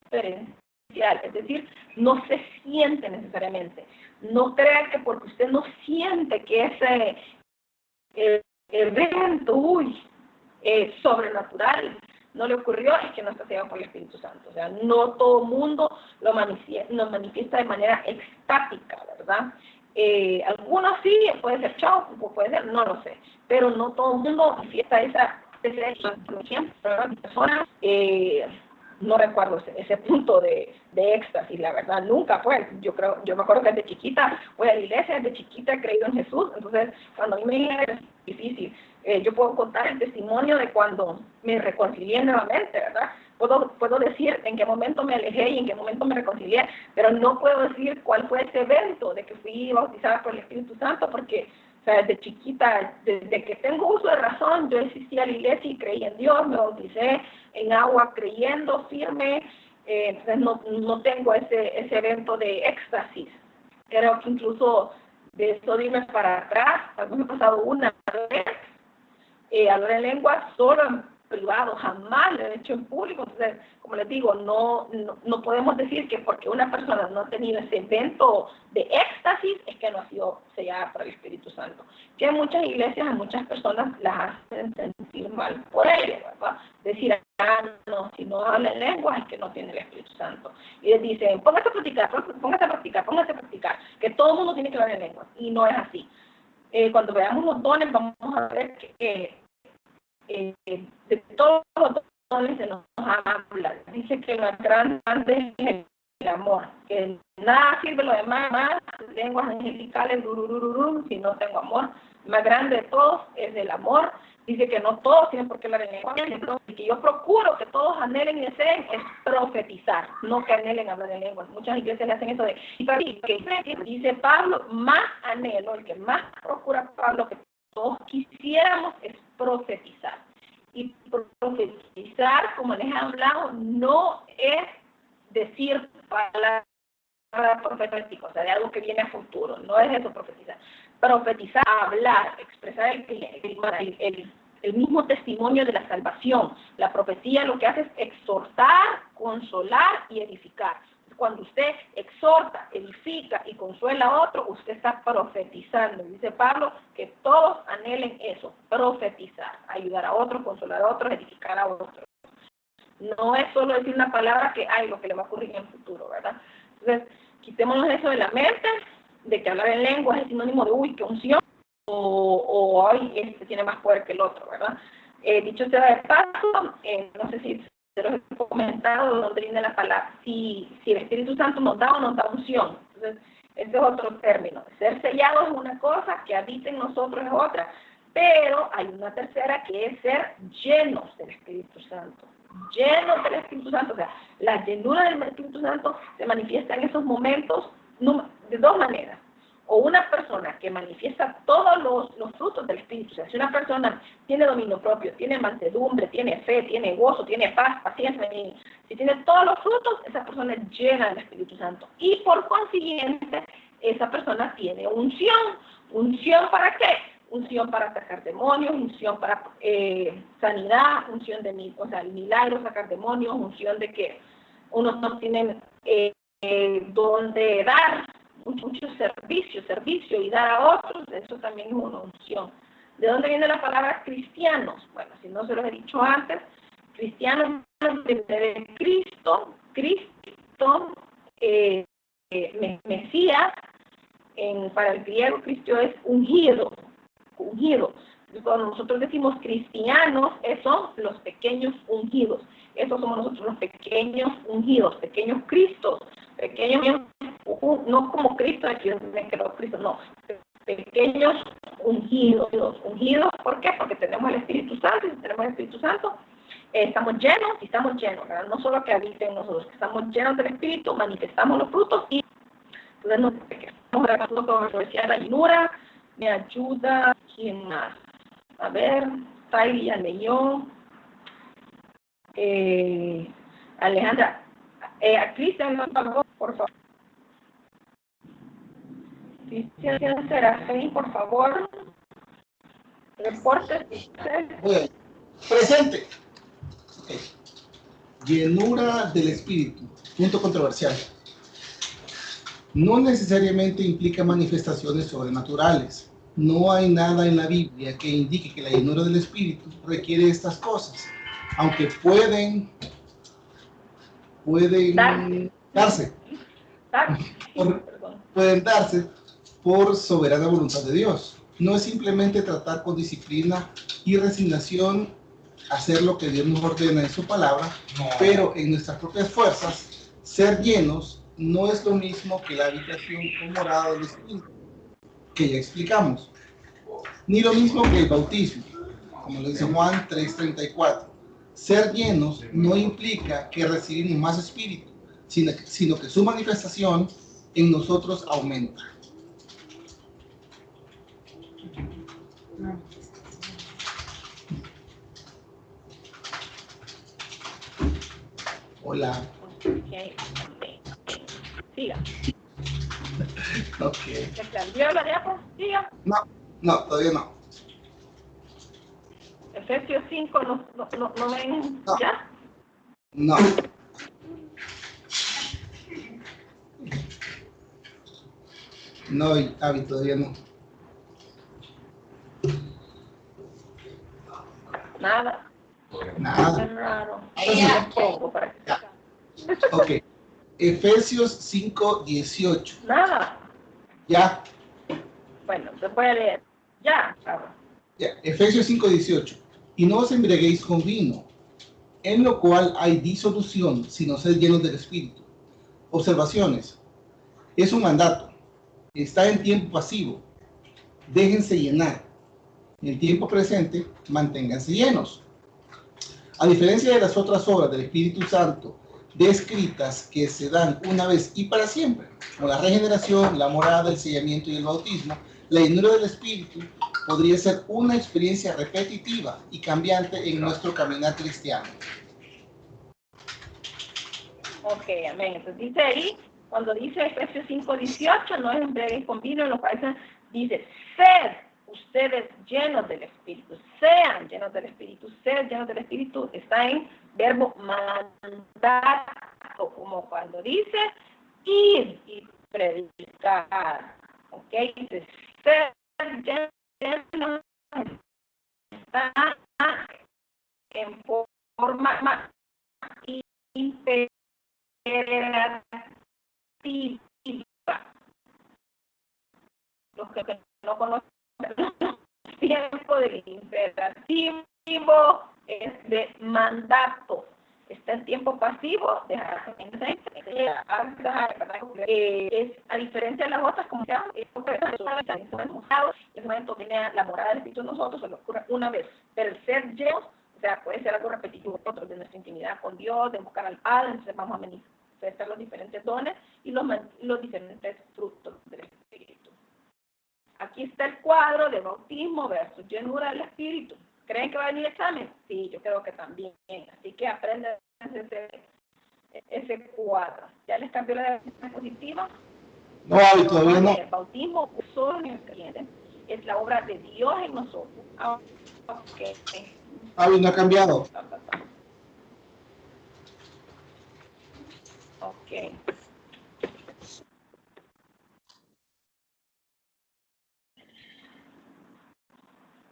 experiencial, es decir, no se siente necesariamente. No crea que porque usted no siente que ese evento sobrenatural no le ocurrió, es que no está sellado por el Espíritu Santo. O sea, no todo el mundo lo manifiesta de manera extática, ¿verdad? Algunos sí, puede ser chao, puede ser, no lo sé, pero no todo el mundo manifiesta esa personas, no recuerdo ese punto de éxtasis, la verdad, nunca fue. Yo me acuerdo que desde chiquita voy a la iglesia, desde chiquita he creído en Jesús, entonces cuando a mí me dijeron es difícil. Yo puedo contar el testimonio de cuando me reconcilié nuevamente, ¿verdad? Puedo decir en qué momento me alejé y en qué momento me reconcilié, pero no puedo decir cuál fue ese evento de que fui bautizada por el Espíritu Santo, porque o sea, desde chiquita, desde que tengo uso de razón, yo asistí a la iglesia y creí en Dios, me bauticé en agua creyendo firme, entonces no tengo ese evento de éxtasis. Creo que incluso de eso dime para atrás, tal vez me ha pasado una vez, hablar en lengua solo en privado, jamás lo he hecho en público. Entonces, como les digo, no podemos decir que porque una persona no ha tenido ese evento de éxtasis es que no ha sido sellada por el Espíritu Santo. Que en muchas iglesias, a muchas personas las hacen sentir mal por ello, ¿verdad? Decir, no, si no habla en lengua es que no tiene el Espíritu Santo. Y les dicen, póngase a practicar, que todo el mundo tiene que hablar en lengua. Y no es así. Cuando veamos los dones, vamos a ver que de todos los dones se nos habla. Dice que la gran el amor, que nada sirve lo demás, más lenguas angelicales, si no tengo amor. El más grande de todos es el amor. Dice que no todos tienen por qué hablar en lenguas, y que yo procuro que todos anhelen y deseen es profetizar, no que anhelen hablar en lenguas. Muchas iglesias le hacen eso de, que dice Pablo, más anhelo, el que más procura Pablo que todos quisiéramos es profetizar. Y profetizar, como les he hablado, no es decir palabras proféticas, o sea, de algo que viene a futuro, no es eso profetizar. Profetizar, hablar, expresar el mismo testimonio de la salvación. La profecía lo que hace es exhortar, consolar y edificar. Cuando usted exhorta, edifica y consuela a otro, usted está profetizando. Dice Pablo que todos anhelen eso, profetizar, ayudar a otros, consolar a otros, edificar a otros. No es solo decir una palabra que hay lo que le va a ocurrir en el futuro, ¿verdad? Entonces, quitémonos eso de la mente, de que hablar en lengua es sinónimo de uy, que unción, o ay, este tiene más poder que el otro, ¿verdad? Dicho sea de paso, no sé si se los he comentado dónde viene la palabra, si el Espíritu Santo nos da o nos da unción. Entonces, ese es otro término. Ser sellado es una cosa, que habita en nosotros es otra, pero hay una tercera que es ser llenos del Espíritu Santo. Llenos del Espíritu Santo, o sea, la llenura del Espíritu Santo se manifiesta en esos momentos de dos maneras. O una persona que manifiesta todos los frutos del Espíritu. O sea, si una persona tiene dominio propio, tiene mansedumbre, tiene fe, tiene gozo, tiene paz, paciencia, si tiene todos los frutos, esa persona es llena del Espíritu Santo. Y por consiguiente, esa persona tiene unción. ¿Unción para qué? Unción para sacar demonios, unción para sanidad, unción de milagros, sacar demonios, unción de que unos no tienen donde dar, mucho servicio y dar a otros, eso también es una unción. ¿De dónde viene la palabra cristianos? Bueno, si no se los he dicho antes, cristianos de Cristo, Mesías, para el griego Cristo es ungido. Cuando nosotros decimos cristianos, esos son los pequeños ungidos. Esos somos nosotros los pequeños ungidos, pequeños Cristos, pequeños, no como Cristo, aquí me quedó Cristo, no, pequeños ungidos. ¿Ungidos por qué? Porque tenemos el Espíritu Santo, y si tenemos el Espíritu Santo, estamos llenos, ¿verdad? No solo que habite en nosotros, que estamos llenos del Espíritu, manifestamos los frutos y entonces estamos trabajando con la decía la llenura, me ayuda, ¿quién más? A ver, Tairi ya leyó, Alejandra, Cristian, por favor. Cristian Serafín, por favor. Reporte. Presente. Okay. Llenura del Espíritu. Punto controversial. No necesariamente implica manifestaciones sobrenaturales. No hay nada en la Biblia que indique que la llenura del Espíritu requiere estas cosas, aunque pueden darse por soberana voluntad de Dios. No es simplemente tratar con disciplina y resignación, hacer lo que Dios nos ordena en su palabra, pero en nuestras propias fuerzas, ser llenos no es lo mismo que la habitación o morada del Espíritu, que ya explicamos, ni lo mismo que el bautismo, como lo dice Juan 3:34. Ser llenos no implica que recibimos más Espíritu, sino que su manifestación en nosotros aumenta. Hola. Siga. Ok. ¿Se cambió la diapositiva? No, todavía no. Efesios 5, ¿no ven ya? No. No, Avi, todavía no. Nada. Es raro. Ok. Efesios 5:18. Nada. Ya. Bueno, se puede leer. Ya. Efesios 5:18. Y no os embriaguéis con vino, en lo cual hay disolución, sino sed llenos del Espíritu, Observaciones. Es un mandato. Está en tiempo pasivo. Déjense llenar. En el tiempo presente, manténganse llenos. A diferencia de las otras obras del Espíritu Santo, descritas que se dan una vez y para siempre, como la regeneración, la morada, el sellamiento y el bautismo, la llenura del Espíritu podría ser una experiencia repetitiva y cambiante en nuestro caminar cristiano. Ok, amén. Entonces dice ahí, cuando dice Efesios 5:18, no es embriaguez con vino, en los países dice, sed ustedes llenos del Espíritu, sean llenos del Espíritu, sed llenos del Espíritu, está en verbo mandato, como cuando dice ir y predicar. Ok, dice, sed llenos, está en forma imperativa. Los que no conocen el tiempo del imperativo es de mandato. Está en tiempo pasivo, es a diferencia de las otras, como se llama, el momento viene la morada del Espíritu en nosotros, se le ocurre una vez, pero el ser llenos, o sea, puede ser algo repetitivo de nuestra intimidad con Dios, de buscar al Padre, entonces vamos a manifestar los diferentes dones y los diferentes frutos del Espíritu. Aquí está el cuadro de bautismo versus llenura del Espíritu. ¿Creen que va a venir examen? Sí, yo creo que también. Así que aprendan ese cuadro. ¿Ya les cambió la diapositiva? No, todavía no. El bautismo solo en el creyente es la obra de Dios en nosotros. Okay. No ha cambiado. Ok.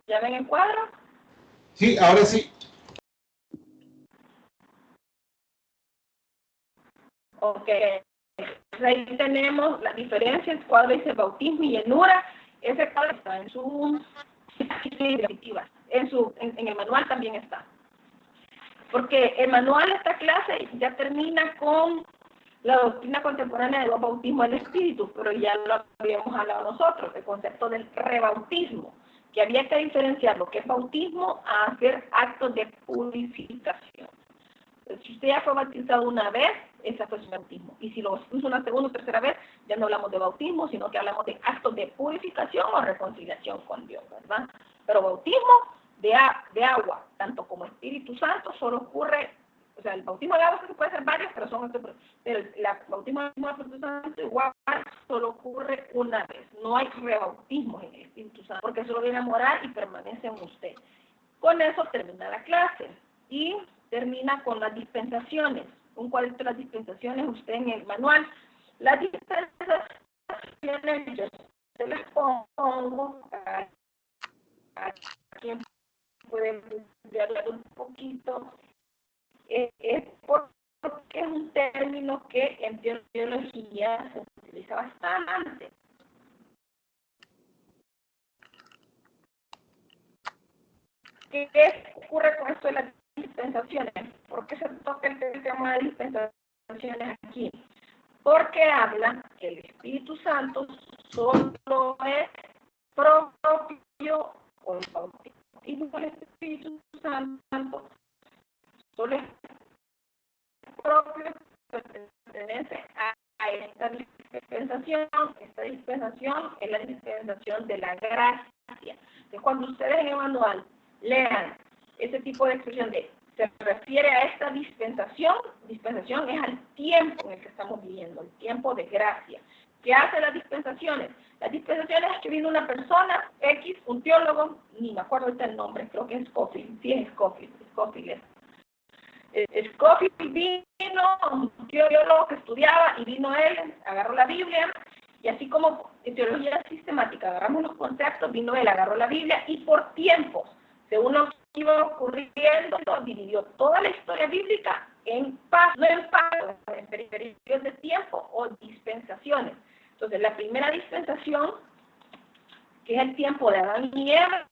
¿Ya ven el cuadro? Sí, ahora sí. Ok. Ahí tenemos la diferencia, el cuadro dice bautismo y llenura. Ese cuadro está en su diapositiva. En el manual también está. Porque el manual de esta clase ya termina con la doctrina contemporánea de los bautismos del Espíritu, pero ya lo habíamos hablado nosotros, el concepto del rebautismo, que había que diferenciar lo que es bautismo a hacer actos de purificación. Si usted ya fue bautizado una vez, ese fue su bautismo. Y si lo hizo una segunda o tercera vez, ya no hablamos de bautismo, sino que hablamos de actos de purificación o reconciliación con Dios, ¿verdad? Pero bautismo de agua, tanto como Espíritu Santo, solo ocurre, o sea, el bautismo de agua se puede hacer varios, pero el bautismo del Espíritu Santo igual solo ocurre una vez. No hay rebautismos en el Espíritu Santo, porque solo viene a morar y permanece en usted. Con eso termina la clase. Y termina con las dispensaciones. Un cuadrito de las dispensaciones, usted en el manual. Las dispensaciones, yo se las pongo a quien puede hablar un poquito. Es porque es un término que en teología se utiliza bastante. ¿Qué ocurre con esto de las dispensaciones? ¿Por qué se toca el tema de dispensaciones aquí? Porque habla que el Espíritu Santo solo es propio, o el bautismo del Espíritu Santo solo es propio, pertenece a esta dispensación. Esta dispensación es la dispensación de la gracia. Entonces, cuando ustedes en el manual lean ese tipo de expresión se refiere a esta dispensación es al tiempo en el que estamos viviendo, el tiempo de gracia. ¿Qué hace las dispensaciones? Las dispensaciones es que vino una persona, X, un teólogo, ni me acuerdo ahorita el nombre, creo que es Scofield, sí es Scofield. Scofield vino, un teólogo que estudiaba, y vino él, agarró la Biblia, y así como en teología sistemática agarramos los conceptos, vino él, agarró la Biblia, y por tiempos, según lo que iba ocurriendo, dividió toda la historia bíblica en pasos, no en pasos, en periodos de tiempo o dispensaciones. Entonces, la primera dispensación, que es el tiempo de Adán y Eva,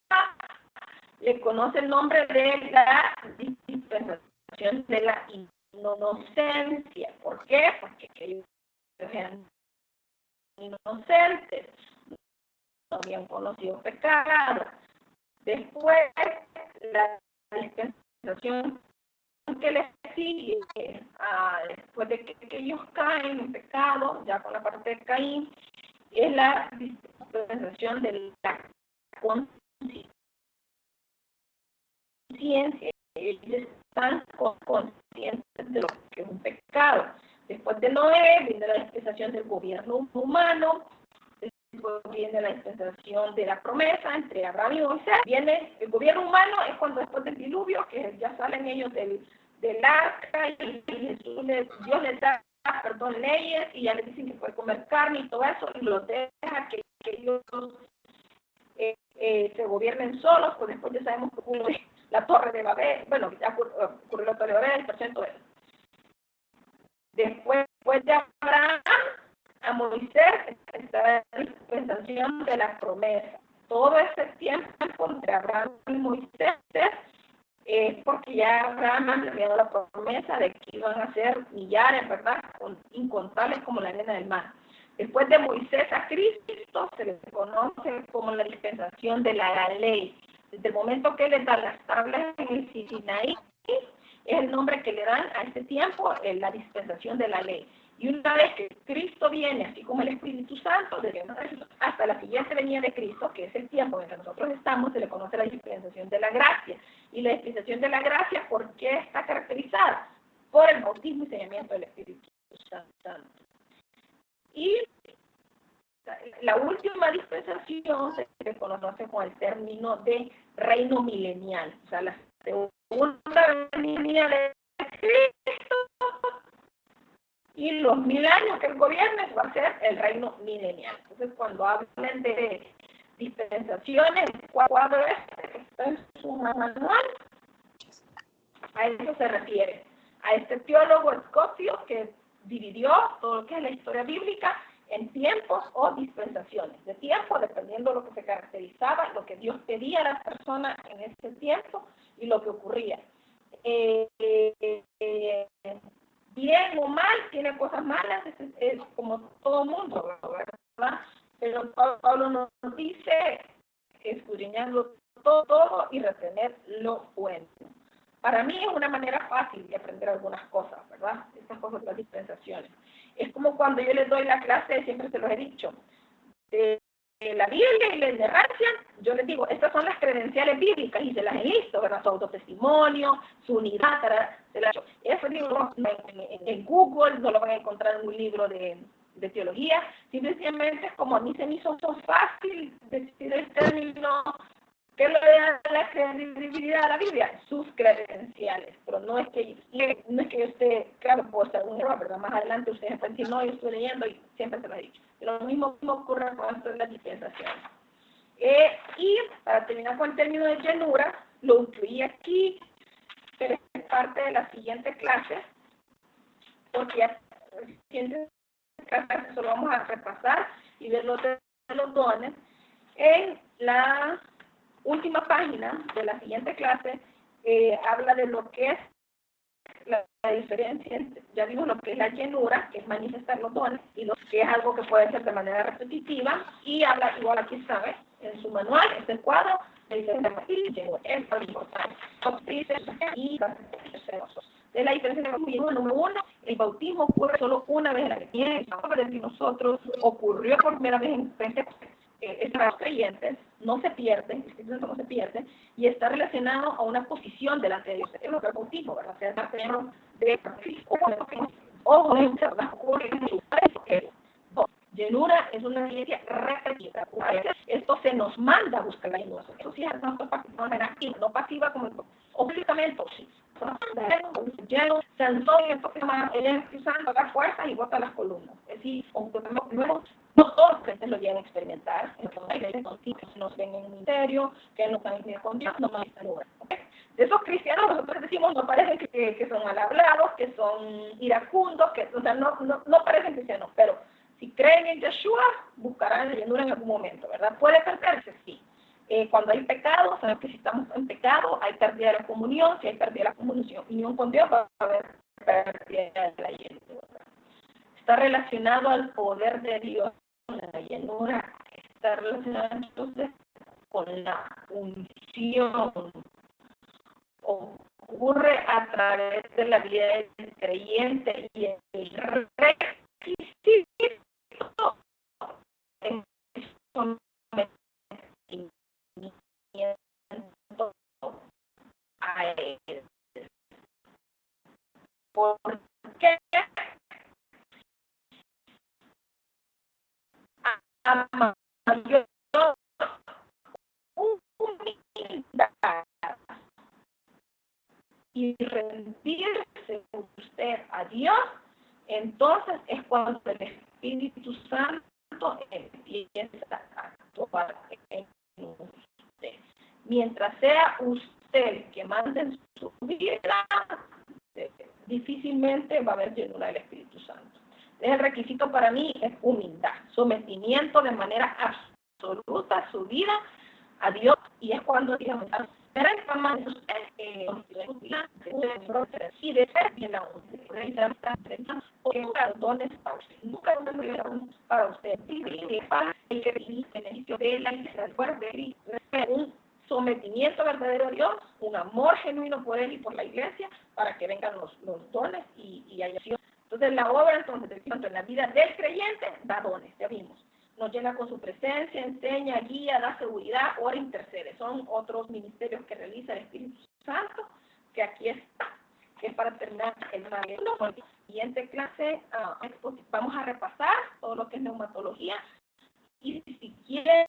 le conoce el nombre de la dispensación de la inocencia. ¿Por qué? Porque ellos cometió pecado. Después, la dispensación que les sigue, después de que ellos caen en pecado, ya con la parte de Caín, es la dispensación de la conciencia. Ellos están conscientes de lo que es un pecado. Después de Noé viene la dispensación del gobierno humano. Después viene la dispensación de la promesa entre Abraham y Moisés. Viene el gobierno humano, es cuando después del diluvio, que ya salen ellos del arca y Dios les da leyes y ya les dicen que puede comer carne y todo eso, y los deja que ellos se gobiernen solos, pues después ya sabemos que ocurre la torre de Babel, bueno, ya ocurrió la torre de Babel, el % de eso. Después de Abraham a Moisés está la dispensación de la promesa. Todo ese tiempo entre Abraham y Moisés porque ya Abraham había dado la promesa de que iban a ser millares, ¿verdad? Incontables como la arena del mar. Después de Moisés a Cristo se le conoce como la dispensación de la ley. Desde el momento que le dan las tablas en el Sinaí, es el nombre que le dan a este tiempo, la dispensación de la ley. Y una vez que Cristo viene, así como el Espíritu Santo, hasta la siguiente venida de Cristo, que es el tiempo en que nosotros estamos, se le conoce la dispensación de la gracia. Y la dispensación de la gracia, ¿por qué está caracterizada? Por el bautismo y sellamiento del Espíritu Santo. Y la última dispensación se le conoce con el término de reino milenial. O sea, la segunda venida de Cristo y los 1000 años que él gobierne va a ser el reino milenial. Entonces, cuando hablen de dispensaciones, el cuadro que está en su manual, a eso se refiere. A este teólogo escocio que dividió todo lo que es la historia bíblica en tiempos o dispensaciones. De tiempo, dependiendo de lo que se caracterizaba, lo que Dios pedía a las personas en ese tiempo y lo que ocurría. Bien o mal, tiene cosas malas, es como todo mundo, ¿verdad? Pero Pablo nos dice escudriñarlo todo y retener lo bueno. Para mí es una manera fácil de aprender algunas cosas, ¿verdad? Estas cosas, las dispensaciones. Es como cuando yo les doy la clase, siempre se los he dicho, de la Biblia y la ignorancia, yo les digo, estas son las credenciales bíblicas y se las he visto, ¿verdad? Su autotestimonio, su unidad, ese libro en Google, no lo van a encontrar en un libro de teología, simplemente es como a mí se me hizo fácil decir el término que le da la credibilidad a la Biblia, sus credenciales, pero no es que yo esté, claro, puedo estar un error, ¿verdad? Más adelante ustedes pueden decir, no, yo estoy leyendo y siempre se lo he dicho. Lo mismo ocurre con esto de las dispensaciones. Y para terminar con el término de llenura, lo incluí aquí, pero es parte de la siguiente clase, porque ya la siguiente clase solo vamos a repasar y ver los dones. En la última página de la siguiente clase habla de lo que es la diferencia, ya vimos lo que es la llenura, que es manifestar los dones, y lo que es algo que puede ser de manera repetitiva, y habla, igual aquí sabe, en su manual, este cuadro, de diferencia es lo importante. De la diferencia de número 1, el bautismo ocurre solo una vez en la vida. De nosotros ocurrió por primera vez en Pentecostés. Los creyentes no se pierden, el Espíritu Santo no se pierde, y está relacionado a una posición delante de Dios. Es lo que es el bautismo, ¿verdad? O sea, de llenura es una iglesia repetida. Esto se nos manda a buscar la llenura. Eso sí es no pasiva como obligadamente, sí. Lleno, Sansón, el Espíritu Santo da fuerza y bota las columnas. Es decir, aunque luego no todos los creyentes lo llegan a experimentar. Entonces, hay creyentes que nos ven en un misterio, que no están bien con Dios, no más están lugar. De esos cristianos, nosotros decimos, no parecen que son mal hablados, que son iracundos, que, o sea, no parecen cristianos, pero si creen en Yeshua, buscarán la llenura en algún momento, ¿verdad? ¿Puede perderse? Sí. Cuando hay pecado, sabemos que si estamos en pecado, hay pérdida de la comunión. Si hay pérdida de la comunión con Dios, va a haber pérdida de la llenura. Está relacionado al poder de Dios. La llenura está relacionada entonces con la unción. Ocurre a través de la vida del creyente y el requisito en sometimiento a él. ¿Por qué? A mayor humildad y rendirse usted a Dios, entonces es cuando el Espíritu Santo empieza a actuar en usted. Mientras sea usted el que mande en su vida, difícilmente va a haber llenura del Espíritu Santo. El requisito para mí es humildad, sometimiento de manera absoluta a su vida, a Dios, y es cuando digamos, y de ser bien la porque los dones para usted, nunca para usted, para el que beneficio de la iglesia, del cuerpo de Cristo, un sometimiento verdadero a Dios, un amor genuino por Él y por la iglesia, para que vengan los dones y haya sido. Entonces la obra entonces del Santo en la vida del creyente da dones, ya vimos. Nos llena con su presencia, enseña, guía, da seguridad, ora, intercede. Son otros ministerios que realiza el Espíritu Santo, que aquí está, que es para terminar el módulo. En la siguiente clase vamos a repasar todo lo que es neumatología. Y si quieren,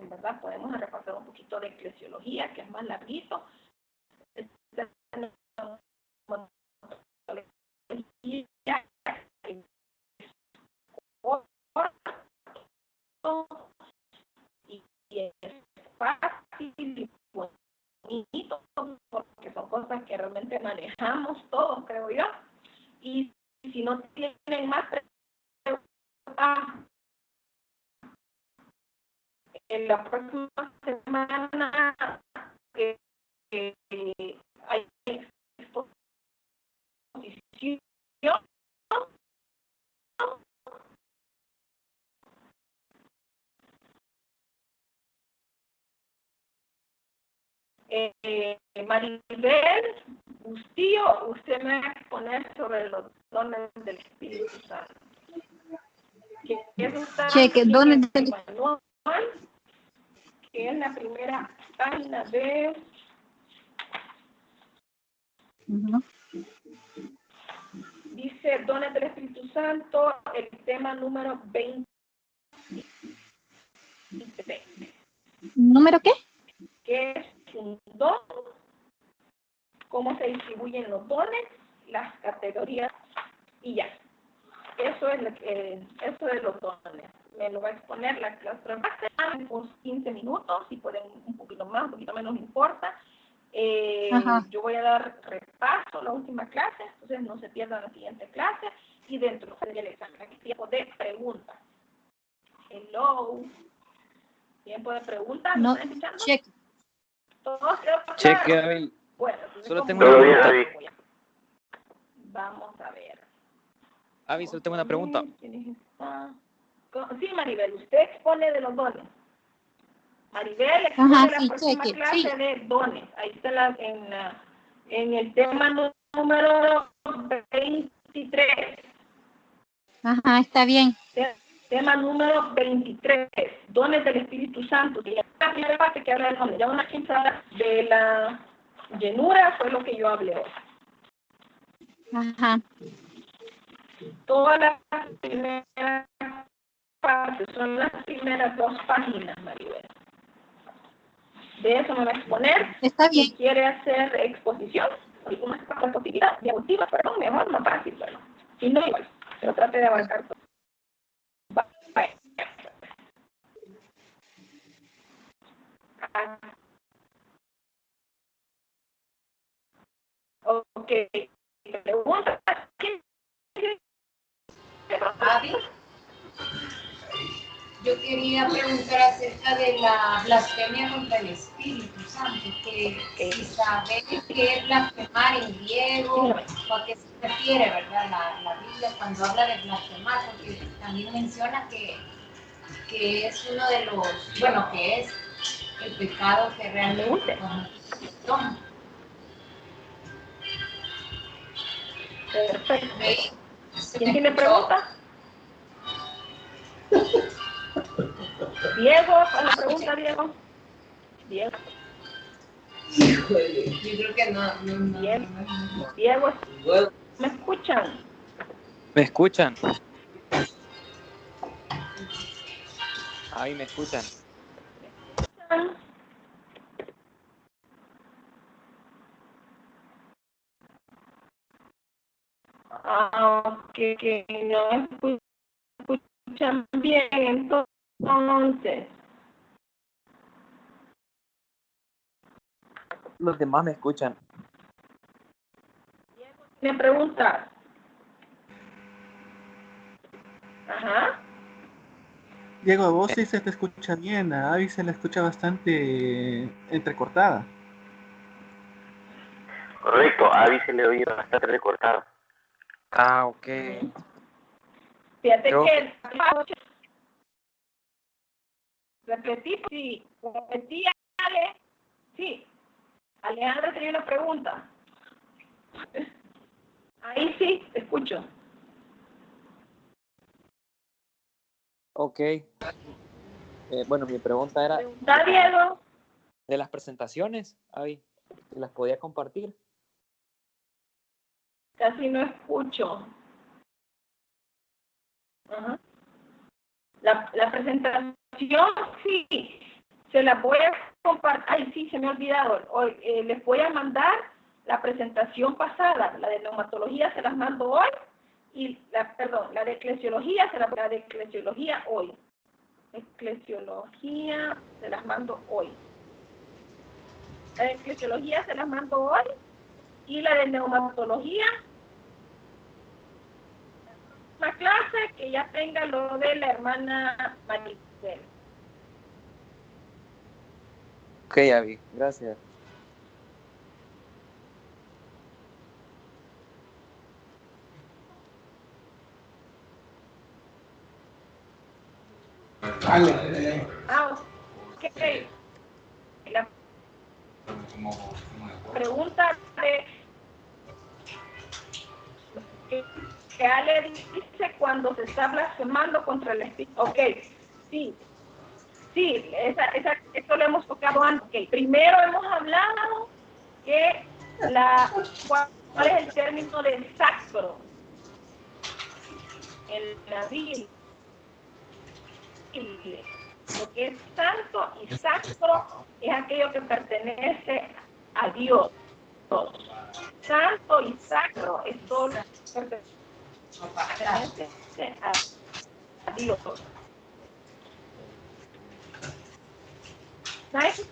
¿verdad? Podemos repasar un poquito de eclesiología, que es más larguito. Y es fácil y bonito porque son cosas que realmente manejamos todos, creo yo. Y si no tienen más preguntas, en la próxima semana hay exposición. Maribel Bustillo, usted me va a exponer sobre los dones del Espíritu Santo. Cheque, dones del manual, que es la primera página de... Dice dones del Espíritu Santo, el tema número 23. ¿Número qué? ¿Qué es un don? ¿Cómo se distribuyen los dones? Las categorías y ya. Eso es los dones. Me lo va a exponer la clase en unos 15 minutos, si pueden un poquito más, un poquito menos, no importa. Yo voy a dar repaso a la última clase, entonces no se pierdan la siguiente clase, y dentro del examen hay tiempo de preguntas. Hello. ¿Tiempo de preguntas? No, ¿Me están escuchando? cheque. ¿Todos quedó claro? Cheque, Abel. Bueno, solo tengo una pregunta. Vamos a ver. Avi, solo tengo una pregunta. Sí, Maribel, usted expone de los dones. Maribel expone la próxima clase de dones. Ahí está en el tema número 23. Ajá, está bien. Tema número 23, dones del Espíritu Santo. Que ya la primera parte que habla de dones, ya una quinta de la llenura fue lo que yo hablé hoy. Ajá. Todas las primeras partes son las primeras 2 páginas, Maribel. De eso me va a exponer. Está bien. Si quiere hacer exposición, alguna diapositiva, perdón, mejor, más fácil, pero si no, igual, pero trate de abarcar todo. Ok, pregunta. Avi, yo quería preguntar acerca de la blasfemia contra el Espíritu Santo, que si saben qué es blasfemar en griego, o a qué se refiere, ¿verdad? La Biblia cuando habla de blasfemar, porque también menciona que es uno de los, bueno, que es el pecado que realmente toma. Perfecto. ¿Quién tiene preguntas? Diego, ¿cuál es la pregunta, Diego? Diego. Yo creo que no. Diego, ¿me escuchan? ¿Me escuchan? Ahí me escuchan. Que no escuchan bien, entonces. Los demás me escuchan. ¿Me pregunta? Ajá. Diego, a vos sí se te escucha bien, a Abby se la escucha bastante entrecortada. Correcto, a Abby se le oye bastante recortado. Ah, ok. Fíjate Creo que repetí, Ale. Sí, Alejandra tenía una pregunta. Ahí sí, te escucho. Ok. Bueno, mi pregunta era Pregunta, Diego. de las presentaciones, Abby, si las podía compartir. Casi no escucho. Ajá. La presentación, sí, se la voy a compartir. Ay, sí, se me ha olvidado. Hoy, les voy a mandar la presentación pasada. La de neumatología se las mando hoy. Y la de eclesiología la de eclesiología hoy. Eclesiología se las mando hoy. La de eclesiología se las mando hoy. Y la de neumatología, una clase que ya tenga lo de la hermana Maricel. Ok, Abby, gracias. Vale. Ok. La pregunta que Ale dice cuando se está blasfemando contra el Espíritu. Ok, sí, eso lo hemos tocado antes. Okay. Primero hemos hablado que cuál es el término de sacro en la Biblia. Lo que es santo y sacro es aquello que pertenece a Dios. Santo y sacro es todo lo que pertenece a Dios. ¿Sabes?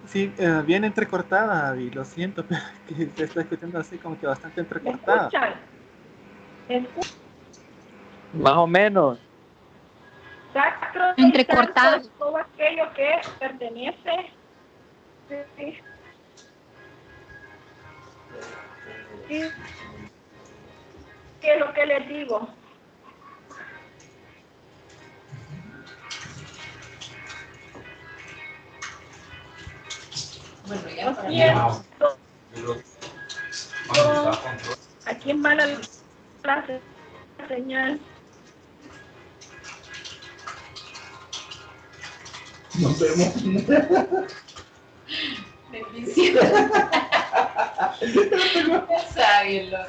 Sí, bien entrecortada, Abby, lo siento, pero que te estoy escuchando así como que bastante entrecortada. ¿Me escuchan? Más o menos. Sacro Entrecortado. es todo aquello que pertenece. Sí. Sí. ¿Qué es lo que les digo? Bueno, ya lo siento. Aquí es mala la señal. Nos vemos. Bendiciones. Está bien, loca.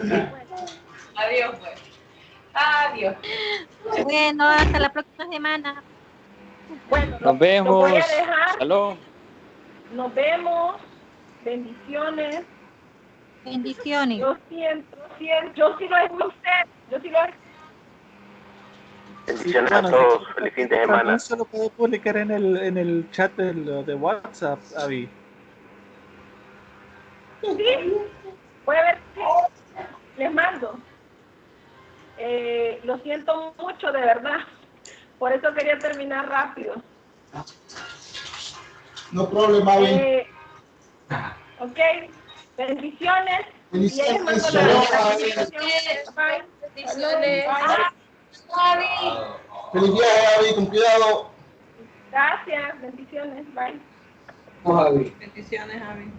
Adiós, pues. Adiós. Bueno, hasta la próxima semana. Bueno, Nos vemos. lo voy a dejar. Shalom. Nos vemos. Bendiciones. Bendiciones. Yo siento. Yo sí lo escuché. Yo sí lo Bendiciones a todos. Feliz fin de semana. También se lo puedo publicar en el chat de WhatsApp, Abby. Sí. Voy a ver si les mando. Lo siento mucho, de verdad. Por eso quería terminar rápido. No problema, Abby. Ok. Bendiciones. Bendiciones. Y les mando Bendiciones. Bye. Bendiciones. Javi. Feliz viaje, Abby, con cuidado. Gracias, bendiciones, bye. Abby. Bendiciones, Abby.